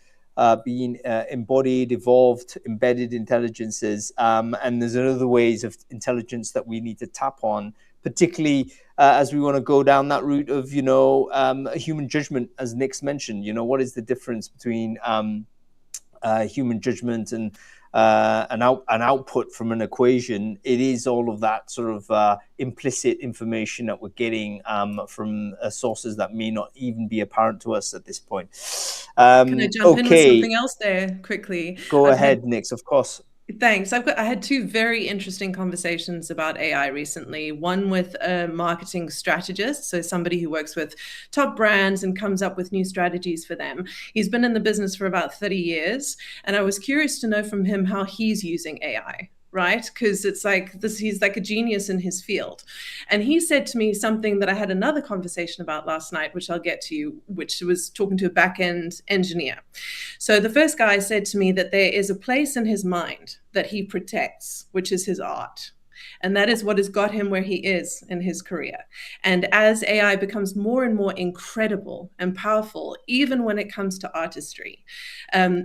been embodied, evolved, embedded intelligences. And there's other ways of intelligence that we need to tap on, particularly as we want to go down that route of, human judgment, as Nick's mentioned. What is the difference between human judgment and an output from an equation? It is all of that sort of implicit information that we're getting from sources that may not even be apparent to us at this point. Can I jump in with something else there quickly? Go ahead, Nix, of course. Thanks. I had two very interesting conversations about AI recently. One with a marketing strategist, so somebody who works with top brands and comes up with new strategies for them. He's been in the business for about 30 years, and I was curious to know from him how he's using AI. Right? Because it's like this, he's like a genius in his field. And he said to me something that I had another conversation about last night, which I'll get to, which was talking to a back-end engineer. So the first guy said to me that there is a place in his mind that he protects, which is his art. And that is what has got him where he is in his career. And as AI becomes more and more incredible and powerful, even when it comes to artistry,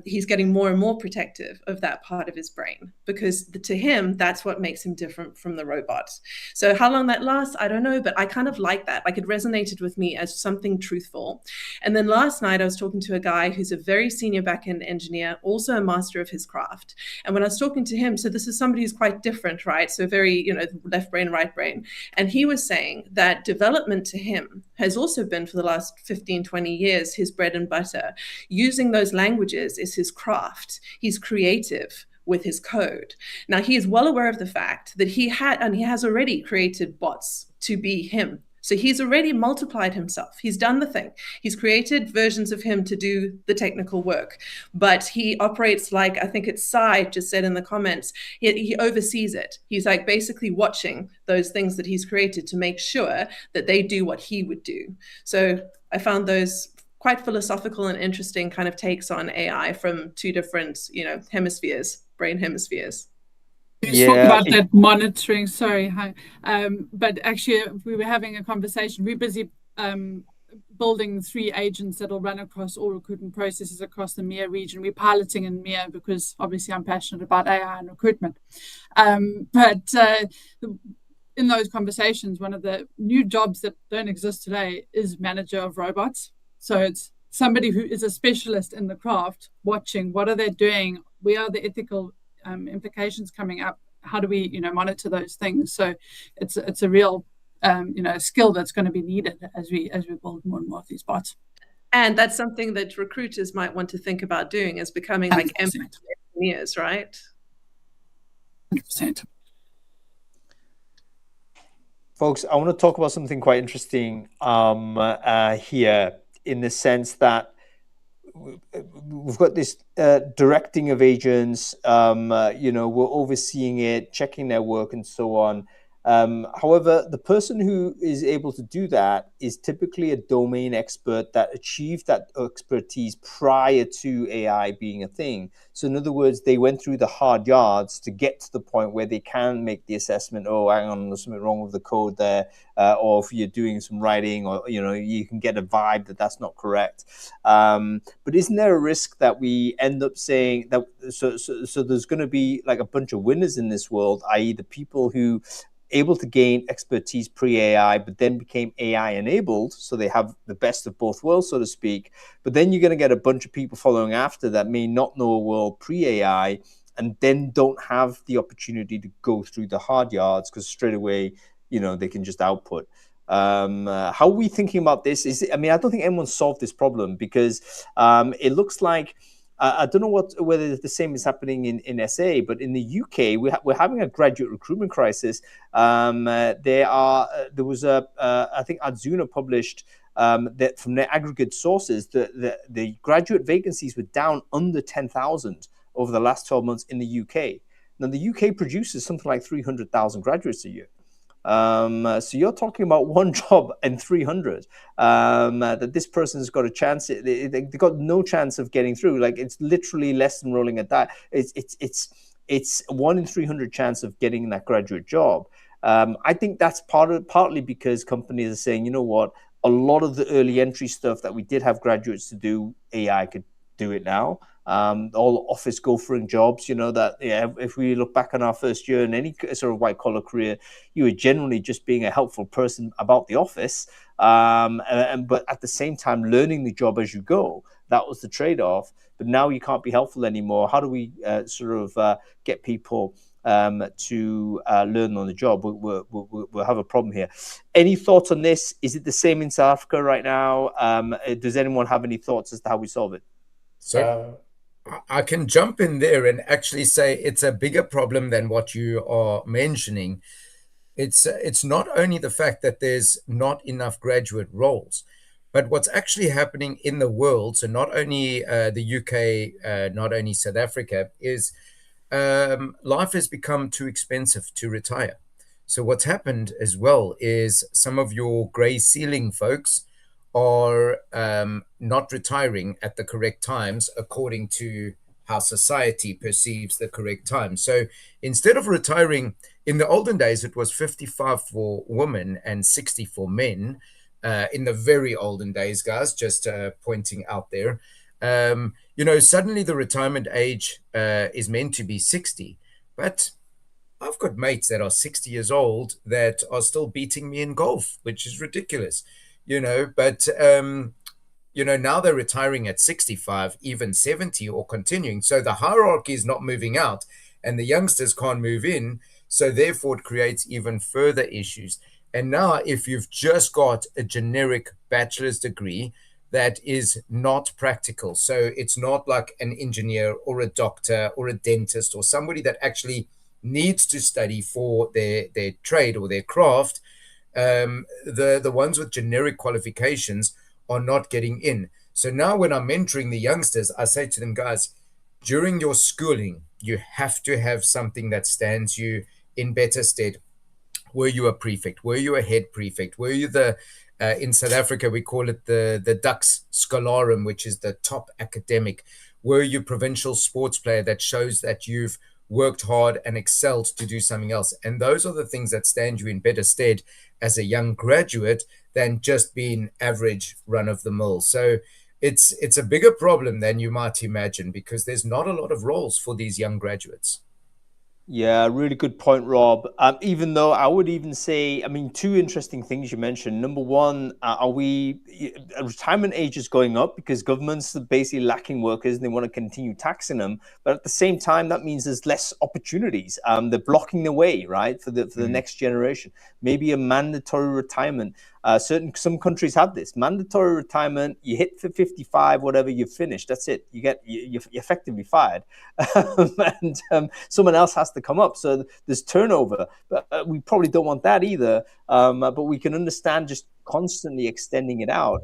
he's getting more and more protective of that part of his brain, because to him, that's what makes him different from the robot. So how long that lasts, I don't know, but I kind of like that. Like, it resonated with me as something truthful. And then last night I was talking to a guy who's a very senior back-end engineer, also a master of his craft. And when I was talking to him, so this is somebody who's quite different, right? So very, left brain, right brain. And he was saying that development to him has also been, for the last 15, 20 years, his bread and butter. Using those languages is his craft. He's creative with his code. Now, he is well aware of the fact that he has already created bots to be him. So he's already multiplied himself. He's done the thing. He's created versions of him to do the technical work. But he operates like, I think it's Sai just said in the comments, he oversees it. He's like basically watching those things that he's created to make sure that they do what he would do. So I found those quite philosophical and interesting kind of takes on AI from two different, hemispheres, brain hemispheres. You talk about that monitoring, sorry. But actually, we were having a conversation. We're busy building 3 agents that will run across all recruitment processes across the MEA region. We're piloting in MEA because obviously I'm passionate about AI and recruitment. But in those conversations, one of the new jobs that don't exist today is manager of robots. So it's somebody who is a specialist in the craft watching what are they doing, where are the ethical implications coming up, how do we monitor those things. So it's a real skill that's going to be needed as we build more and more of these bots. And that's something that recruiters might want to think about doing, is becoming like engineers, right? 100%. Folks, I want to talk about something quite interesting here, in the sense that we've got this directing of agents, we're overseeing it, checking their work and so on. However, the person who is able to do that is typically a domain expert that achieved that expertise prior to AI being a thing. So in other words, they went through the hard yards to get to the point where they can make the assessment, oh, hang on, there's something wrong with the code there. Or if you're doing some writing, or, you can get a vibe that that's not correct. But isn't there a risk that we end up saying that, so there's going to be like a bunch of winners in this world, i.e. the people who able to gain expertise pre-AI, but then became AI enabled, so they have the best of both worlds, so to speak. But then you're going to get a bunch of people following after that may not know a world pre-AI, and then don't have the opportunity to go through the hard yards, because straight away, they can just output. How are we thinking about this? I don't think anyone's solved this problem, because it looks like, I don't know whether the same is happening in SA, but in the UK, we're having a graduate recruitment crisis. I think Adzuna published that from their aggregate sources, the graduate vacancies were down under 10,000 over the last 12 months in the UK. Now, the UK produces something like 300,000 graduates a year. So you're talking about one job in 300 that this person's got a chance. They've got no chance of getting through. Like, it's literally less than rolling a die. It's 1 in 300 chance of getting that graduate job. I think that's partly because companies are saying, you know what, a lot of the early entry stuff that we did have graduates to do, AI could do it now. All office gophering jobs, if we look back on our first year in any sort of white collar career, you were generally just being a helpful person about the office, but at the same time learning the job as you go. That was the trade-off. But now you can't be helpful anymore. How do we get people to learn on the job? We'll have a problem here. Any thoughts on this? Is it the same in South Africa right now? Does anyone have any thoughts as to how we solve it? So I can jump in there and actually say it's a bigger problem than what you are mentioning. It's not only the fact that there's not enough graduate roles, but what's actually happening in the world, so not only the UK, not only South Africa, is life has become too expensive to retire. So what's happened as well is some of your gray ceiling folks are not retiring at the correct times according to how society perceives the correct time. So instead of retiring, in the olden days, it was 55 for women and 60 for men. In the very olden days, guys, just pointing out there, suddenly the retirement age is meant to be 60. But I've got mates that are 60 years old that are still beating me in golf, which is ridiculous. But now they're retiring at 65, even 70, or continuing. So the hierarchy is not moving out and the youngsters can't move in. So therefore it creates even further issues. And now if you've just got a generic bachelor's degree that is not practical, so it's not like an engineer or a doctor or a dentist or somebody that actually needs to study for their trade or their craft, the ones with generic qualifications are not getting in. So now when I'm mentoring the youngsters, I say to them, guys, during your schooling, you have to have something that stands you in better stead. Were you a prefect? Were you a head prefect? Were you in South Africa, we call it the Dux Scholarum, which is the top academic. Were you provincial sports player that shows that you've worked hard and excelled to do something else? And those are the things that stand you in better stead as a young graduate than just being average run of the mill. So it's a bigger problem than you might imagine, because there's not a lot of roles for these young graduates. Yeah, really good point, Rob. Even though I would even say, I mean, two interesting things you mentioned. Number one, retirement age is going up because governments are basically lacking workers and they want to continue taxing them. But at the same time, that means there's less opportunities. They're blocking the way, right, for the next generation. Maybe a mandatory retirement. Some countries have this mandatory retirement. You hit for 55, whatever, you're finished. That's it. You're effectively fired, and someone else has to come up. So there's turnover, but we probably don't want that either. But we can understand just constantly extending it out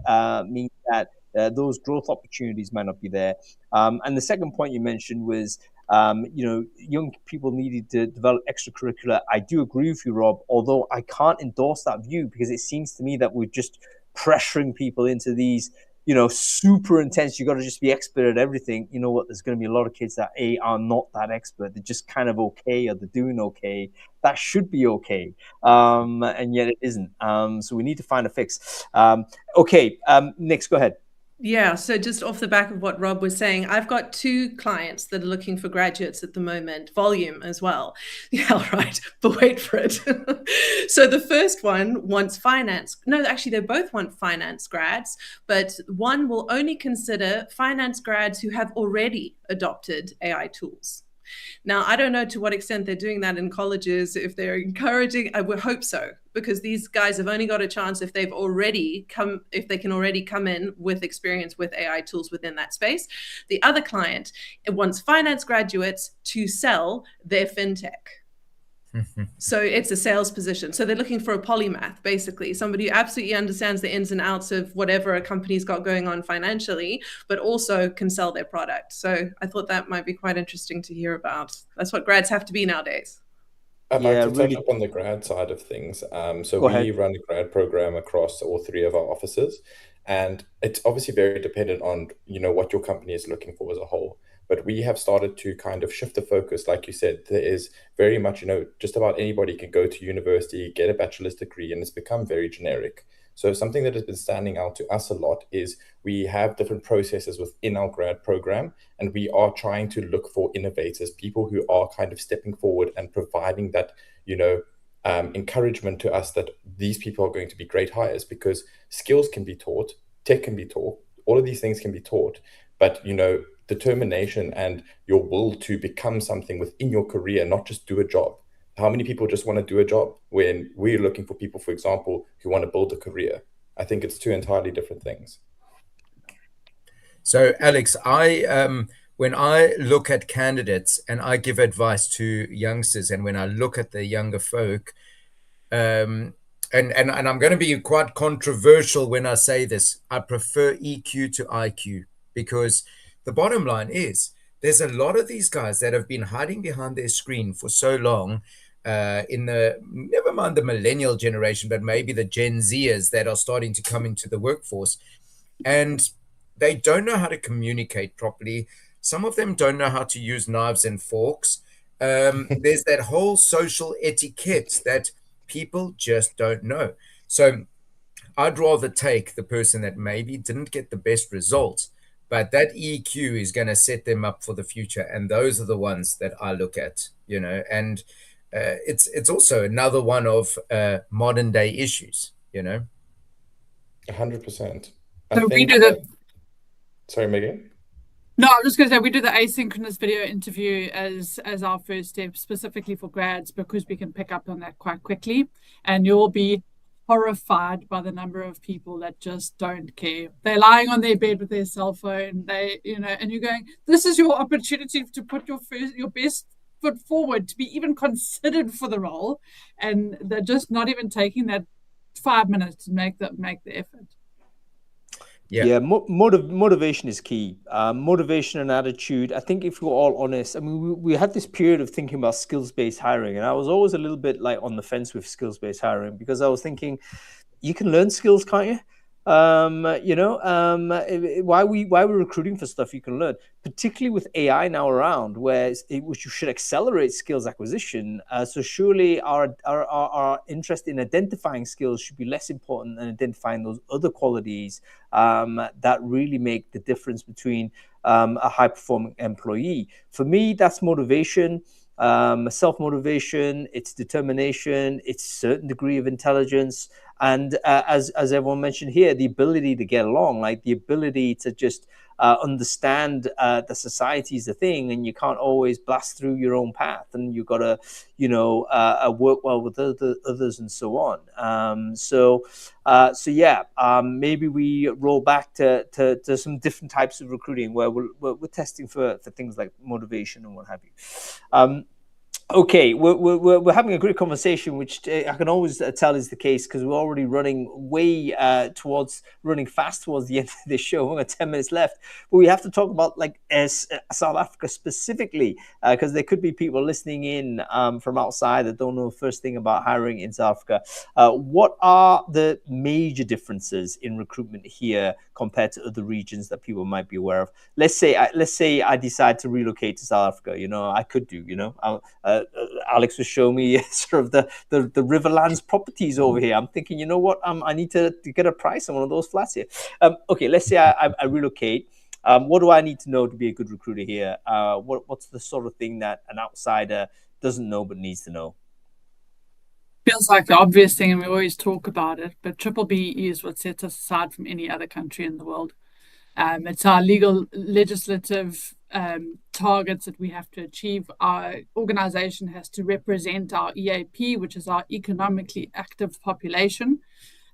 means that those growth opportunities might not be there. And the second point you mentioned was, young people needed to develop extracurricular. I do agree with you, Rob, although I can't endorse that view because it seems to me that we're just pressuring people into these, super intense. You got to just be expert at everything. You know what? There's going to be a lot of kids that are not that expert. They're just kind of okay, or they're doing okay. That should be okay, and yet it isn't. So we need to find a fix. Okay, Nix, go ahead. Yeah, so just off the back of what Rob was saying, I've got 2 clients that are looking for graduates at the moment, volume as well. Yeah, right, but wait for it. So the first one wants finance. No, actually, they both want finance grads, but one will only consider finance grads who have already adopted AI tools. Now, I don't know to what extent they're doing that in colleges, if they're encouraging, I would hope so, because these guys have only got a chance if they can already come in with experience with AI tools within that space. The other client wants finance graduates to sell their fintech. So it's a sales position. So they're looking for a polymath, basically, somebody who absolutely understands the ins and outs of whatever a company's got going on financially, but also can sell their product. So I thought that might be quite interesting to hear about. That's what grads have to be nowadays. I'd like to touch up on the grad side of things. So we run a grad program across all 3 of our offices, and it's obviously very dependent on, what your company is looking for as a whole. But we have started to kind of shift the focus. Like you said, there is very much, just about anybody can go to university, get a bachelor's degree, and it's become very generic. So something that has been standing out to us a lot is we have different processes within our grad program, and we are trying to look for innovators, people who are kind of stepping forward and providing that, encouragement to us that these people are going to be great hires, because skills can be taught, tech can be taught, all of these things can be taught, but, determination and your will to become something within your career, not just do a job. How many people just want to do a job when we're looking for people, for example, who want to build a career? I think it's 2 entirely different things. So, Alex, when I look at candidates and I give advice to youngsters, and when I look at the younger folk, and I'm going to be quite controversial when I say this, I prefer EQ to IQ, because the bottom line is there's a lot of these guys that have been hiding behind their screen for so long, never mind the millennial generation, but maybe the Gen Zers that are starting to come into the workforce, and they don't know how to communicate properly. Some of them don't know how to use knives and forks. There's that whole social etiquette that people just don't know. So I'd rather take the person that maybe didn't get the best results, but that EQ is going to set them up for the future. And those are the ones that I look at, and it's also another one of modern day issues, 100%. So we do the... Sorry, Megan? No, I was just going to say, we do the asynchronous video interview as our first step, specifically for grads, because we can pick up on that quite quickly. And you'll be horrified by the number of people that just don't care. They're lying on their bed with their cell phone. And you're going, this is your opportunity to put your best foot forward, to be even considered for the role. And they're just not even taking that 5 minutes to make the effort. Yeah, motivation is key. Motivation and attitude. I think if we're all honest, I mean, we had this period of thinking about skills-based hiring, and I was always a little bit like on the fence with skills-based hiring, because I was thinking, you can learn skills, can't you? Why we're recruiting for stuff you can learn, particularly with AI now around, which should accelerate skills acquisition. So surely our interest in identifying skills should be less important than identifying those other qualities that really make the difference between a high-performing employee. For me, that's motivation. self-motivation, it's determination, it's certain degree of intelligence, and as everyone mentioned here, the ability to get along, like the ability to just understand that society is a thing, and you can't always blast through your own path, and you've got to, work well with others and so on. So yeah, maybe we roll back to some different types of recruiting where we're testing for things like motivation and what have you. Okay, we're having a great conversation, which I can always tell is the case because we're already running way running fast towards the end of this show. We've got 10 minutes left, but we have to talk about South Africa specifically because there could be people listening in from outside that don't know the first thing about hiring in South Africa. What are the major differences in recruitment here compared to other regions that people might be aware of? Let's say I decide to relocate to South Africa. I could do. Alex was showing me sort of the Riverlands properties over here. I'm thinking, you know what? I need to get a price on one of those flats here. Okay, let's say I relocate. What do I need to know to be a good recruiter here? What's the sort of thing that an outsider doesn't know but needs to know? Feels like the obvious thing, and we always talk about it, but triple B is what sets us aside from any other country in the world. It's our legislative targets that we have to achieve. Our organization has to represent our EAP, which is our economically active population.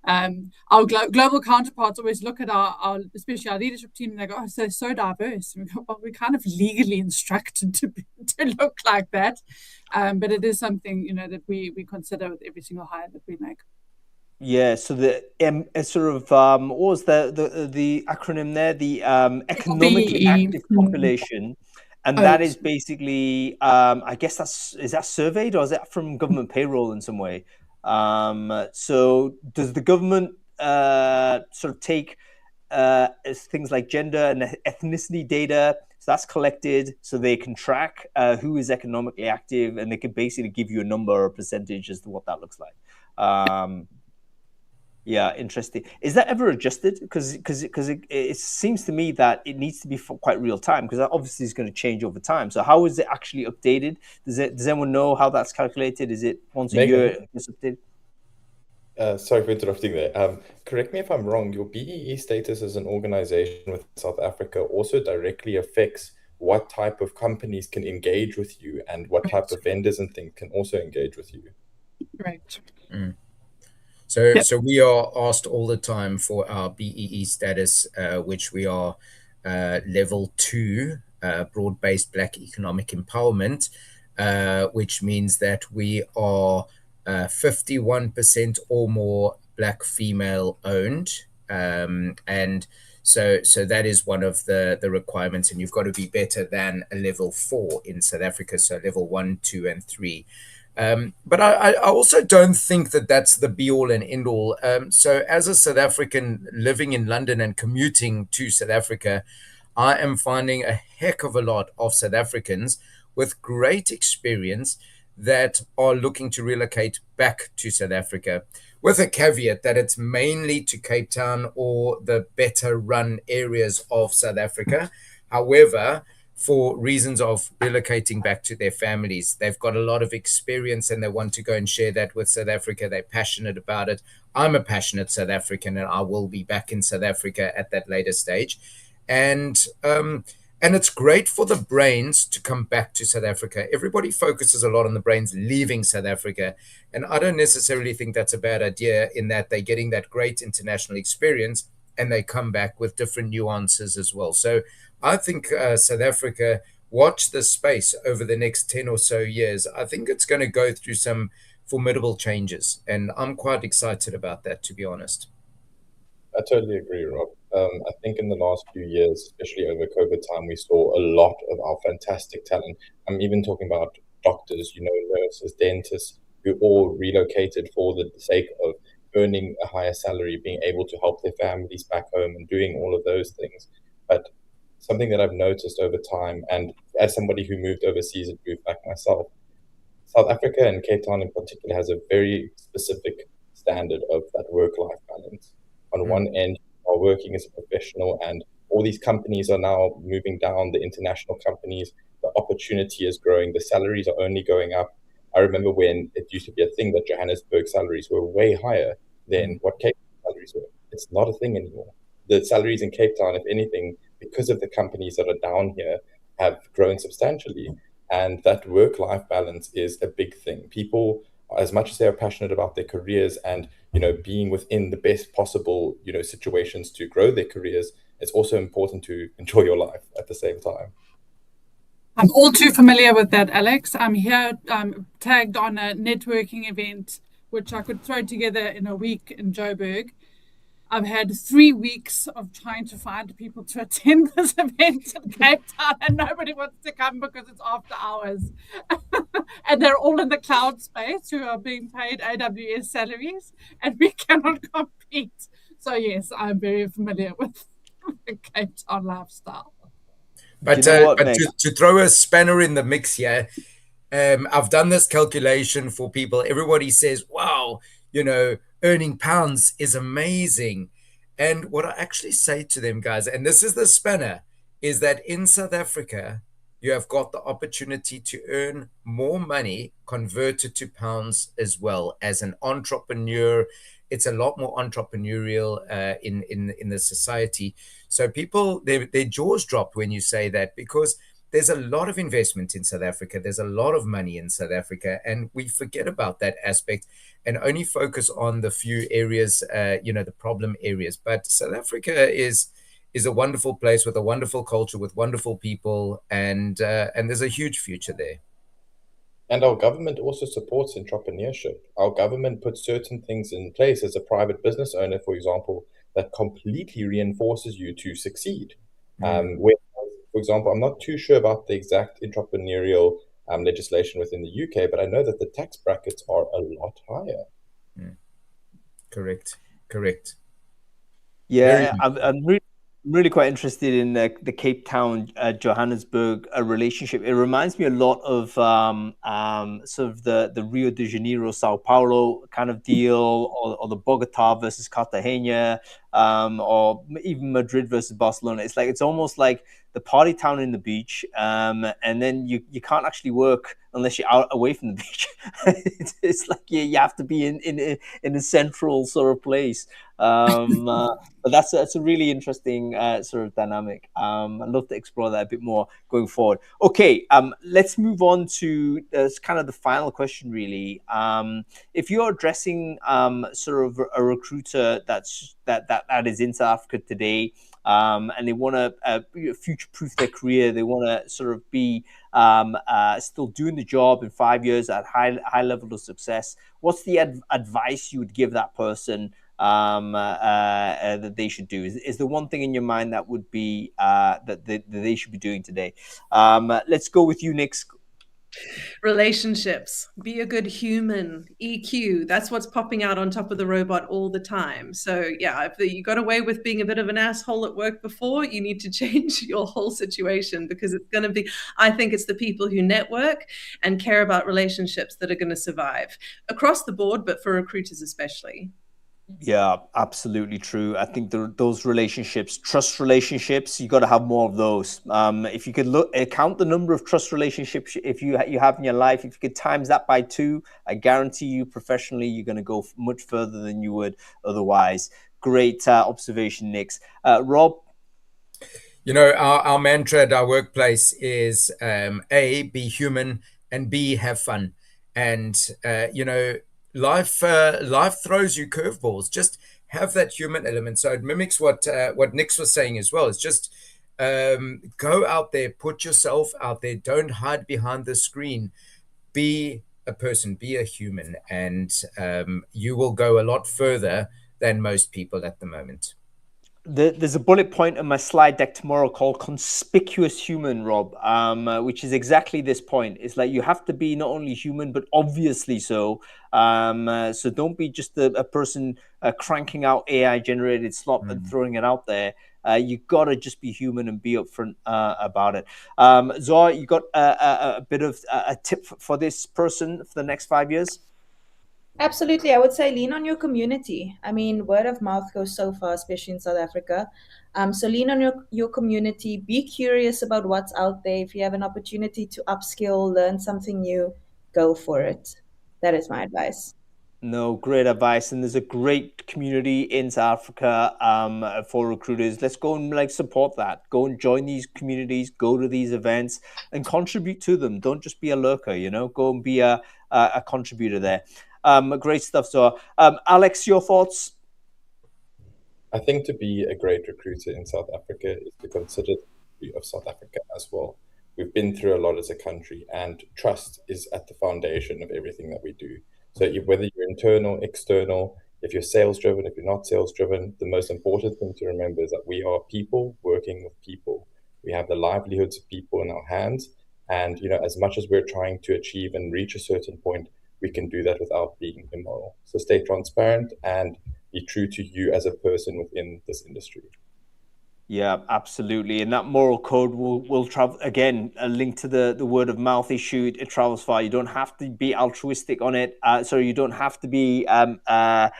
Our global counterparts always look at our especially our leadership team, and they go, "Oh, so they're so diverse." And we go, "Well, we're kind of legally instructed to look like that," but it is something that we consider with every single hire that we make. Yeah, so the sort of what was the acronym there? The economically active population, and that is basically I guess is that surveyed or is that from government payroll in some way? So does the government sort of take things like gender and ethnicity data? So that's collected, so they can track who is economically active, and they can basically give you a number or a percentage as to what that looks like. Yeah, interesting. Is that ever adjusted? Because it seems to me that it needs to be for quite real time, because that obviously is going to change over time. So how is it actually updated? Does anyone know how that's calculated? Is it once a year it's updated? Sorry for interrupting there. Correct me if I'm wrong. Your BEE status as an organization with South Africa also directly affects what type of companies can engage with you and what type of vendors and things can also engage with you. Right. Mm. So we are asked all the time for our BEE status, which we are level 2, broad-based Black economic empowerment, which means that we are 51% or more Black female owned. And so that is one of the requirements, and you've got to be better than a level 4 in South Africa, so level 1, 2, and 3. But I also don't think that that's the be all and end all. So as a South African living in London and commuting to South Africa, I am finding a heck of a lot of South Africans with great experience that are looking to relocate back to South Africa, with a caveat that it's mainly to Cape Town or the better run areas of South Africa. However, for reasons of relocating back to their families, they've got a lot of experience and they want to go and share that with South Africa. They're passionate about it. I'm a passionate South African, and I will be back in South Africa at that later stage. And it's great for the brains to come back to South Africa. Everybody focuses a lot on the brains leaving South Africa, and I don't necessarily think that's a bad idea, in that they're getting that great international experience and they come back with different nuances as well. So I think South Africa, watch this space over the next 10 or so years. I think it's going to go through some formidable changes, and I'm quite excited about that, to be honest. I totally agree, Rob. I think in the last few years, especially over COVID time, we saw a lot of our fantastic talent. I'm even talking about doctors, nurses, dentists, who all relocated for the sake of earning a higher salary, being able to help their families back home and doing all of those things. But something that I've noticed over time, and as somebody who moved overseas and moved back myself, South Africa and Cape Town in particular has a very specific standard of that work-life balance. On one end, you are working as a professional, and all these companies are now moving down, the international companies. The the opportunity is growing, the salaries are only going up. I remember when it used to be a thing that Johannesburg salaries were way higher than what Cape Town salaries were. It's not a thing anymore. The salaries in Cape Town, if anything, because of the companies that are down here, have grown substantially. And that work-life balance is a big thing. People, as much as they are passionate about their careers and being within the best possible situations to grow their careers, it's also important to enjoy your life at the same time. I'm all too familiar with that, Alex. I'm here tagged on a networking event, which I could throw together in a week in Joburg. I've had 3 weeks of trying to find people to attend this event in Cape Town, and nobody wants to come because it's after hours. And they're all in the cloud space who are being paid AWS salaries, and we cannot compete. So yes, I'm very familiar with the Cape Town lifestyle. But, to throw a spanner in the mix here, I've done this calculation for people. Everybody says, wow, earning pounds is amazing. And what I actually say to them, guys, and this is the spanner, is that in South Africa, you have got the opportunity to earn more money converted to pounds as well. As an entrepreneur, it's a lot more entrepreneurial in the society. So people, their jaws drop when you say that, because there's a lot of investment in South Africa. There's a lot of money in South Africa, and we forget about that aspect and only focus on the few areas, the problem areas. But South Africa is a wonderful place with a wonderful culture, with wonderful people, and there's a huge future there. And our government also supports entrepreneurship. Our government puts certain things in place as a private business owner, for example, that completely reinforces you to succeed. Where, for example, I'm not too sure about the exact entrepreneurial legislation within the UK, but I know that the tax brackets are a lot higher. Correct. Yeah, I'm really quite interested in the Cape Town Johannesburg relationship. It reminds me a lot of sort of the Rio de Janeiro Sao Paulo kind of deal, or the Bogota versus Cartagena, or even Madrid versus Barcelona. It's almost like the party town in the beach, and then you can't actually work unless you're out away from the beach. It's like you have to be in a central sort of place. But that's a really interesting sort of dynamic. I'd love to explore that a bit more going forward. Okay, let's move on to kind of the final question, really. If you're addressing sort of a recruiter that is in South Africa today, and they want to future-proof their career, they want to sort of be still doing the job in 5 years at high level of success, what's the advice you would give that person that they should do? Is there one thing in your mind that would be that they should be doing today? Let's go with you, Nix. Relationships. Be a good human. EQ. That's what's popping out on top of the robot all the time. So yeah, if you got away with being a bit of an asshole at work before, you need to change your whole situation, because it's going to be, I think it's the people who network and care about relationships that are going to survive across the board, but for recruiters especially. Yeah, absolutely true. I think those relationships, trust relationships, you got to have more of those. If you could count the number of trust relationships if you have in your life, if you could times that by 2, I guarantee you professionally, you're going to go much further than you would otherwise. Great observation, Nix. Rob? Our mantra at our workplace is A, be human, and B, have fun. And, life throws you curveballs. Just have that human element. So it mimics what Nix was saying as well. It's just go out there, put yourself out there. Don't hide behind the screen. Be a person, be a human, and you will go a lot further than most people at the moment. There's a bullet point in my slide deck tomorrow called conspicuous human, Rob, which is exactly this point. It's like you have to be not only human, but obviously so. So don't be just a person cranking out AI generated slop and throwing it out there. You got to just be human and be upfront about it. Zoa, you got a bit of a tip for this person for the next 5 years? Absolutely. I would say lean on your community. I mean, word of mouth goes so far, especially in South Africa. So lean on your community. Be curious about what's out there. If you have an opportunity to upskill, learn something new, go for it. That is my advice. No, great advice. And there's a great community in South Africa for recruiters. Let's go and like support that. Go and join these communities, go to these events and contribute to them. Don't just be a lurker, you know, go and be a contributor there. Great stuff. So Alex, your thoughts? I think to be a great recruiter in South Africa is to consider the history of South Africa as well. We've been through a lot as a country, and trust is at the foundation of everything that we do. So whether you're internal, external, if you're sales driven, if you're not sales driven, the most important thing to remember is that we are people working with people. We have the livelihoods of people in our hands. And, as much as we're trying to achieve and reach a certain point, we can do that without being immoral. So stay transparent and be true to you as a person within this industry. Yeah, absolutely. And that moral code will travel, again, a link to the word of mouth issue. It travels far. You don't have to be altruistic on it. So you don't have to be that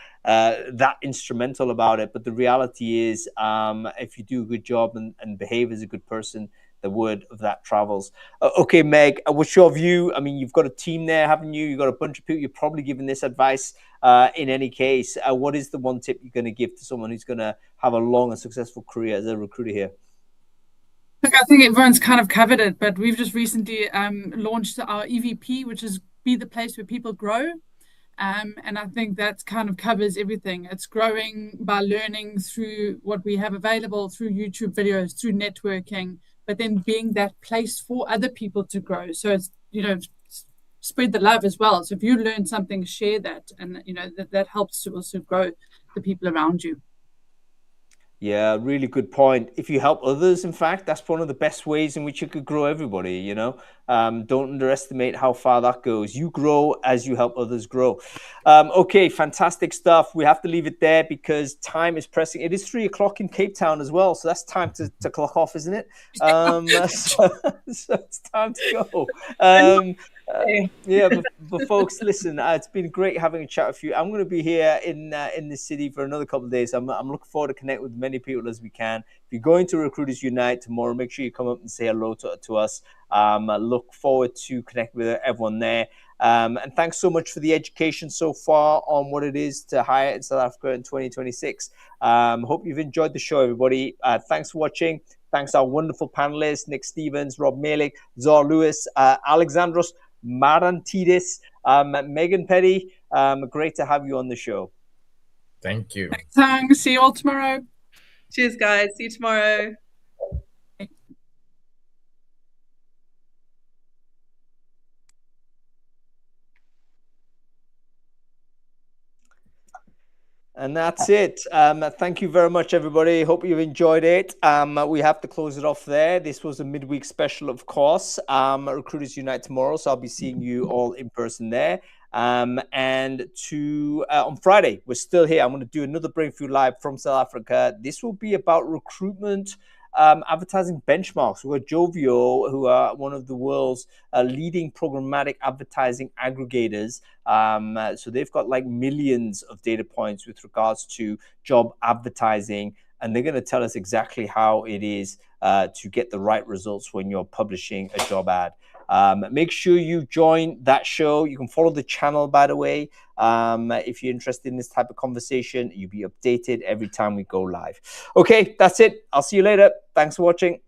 instrumental about it. But the reality is, if you do a good job and behave as a good person, the word of that travels. Okay, Meg, what's your view? I mean, you've got a team there, haven't you? You've got a bunch of people. You're probably giving this advice in any case. What is the one tip you're going to give to someone who's going to have a long and successful career as a recruiter here? Look, I think everyone's kind of covered it, but we've just recently launched our EVP, which is be the place where people grow. And I think that kind of covers everything. It's growing by learning through what we have available, through YouTube videos, through networking, but then being that place for other people to grow. So it's, spread the love as well. So if you learn something, share that. And, that helps to also grow the people around you. Yeah, really good point. If you help others, in fact, that's one of the best ways in which you could grow everybody, Don't underestimate how far that goes. You grow as you help others grow. Okay, fantastic stuff. We have to leave it there because time is pressing. It is 3:00 in Cape Town as well. So that's time to clock off, isn't it? So it's time to go. But folks, listen, it's been great having a chat with you. I'm going to be here in the city for another couple of days. I'm looking forward to connect with many people as we can. If you're going to Recruiters Unite tomorrow, make sure you come up and say hello to us. I look forward to connect with everyone there. And thanks so much for the education so far on what it is to hire in South Africa in 2026. Hope you've enjoyed the show, everybody. Thanks for watching. Thanks our wonderful panelists, Nick Stevens, Rob Malik, Zor Lewis, Alexandros Marantidis, Megan Petty. Great to have you on the show. Thank you. Thanks. See you all tomorrow. Cheers, guys. See you tomorrow. And that's it. Thank you very much, everybody. Hope you've enjoyed it. We have to close it off there. This was a midweek special, of course. Recruiters Unite tomorrow, so I'll be seeing you all in person there. And on Friday, we're still here. I'm going to do another Brainfood Live from South Africa. This will be about recruitment advertising benchmarks. We've got Jovio, who are one of the world's leading programmatic advertising aggregators. So they've got like millions of data points with regards to job advertising, and they're going to tell us exactly how it is to get the right results when you're publishing a job ad. Make sure you join that show. You can follow the channel, by the way. If you're interested in this type of conversation, you'll be updated every time we go live. Okay, that's it. I'll see you later. Thanks for watching.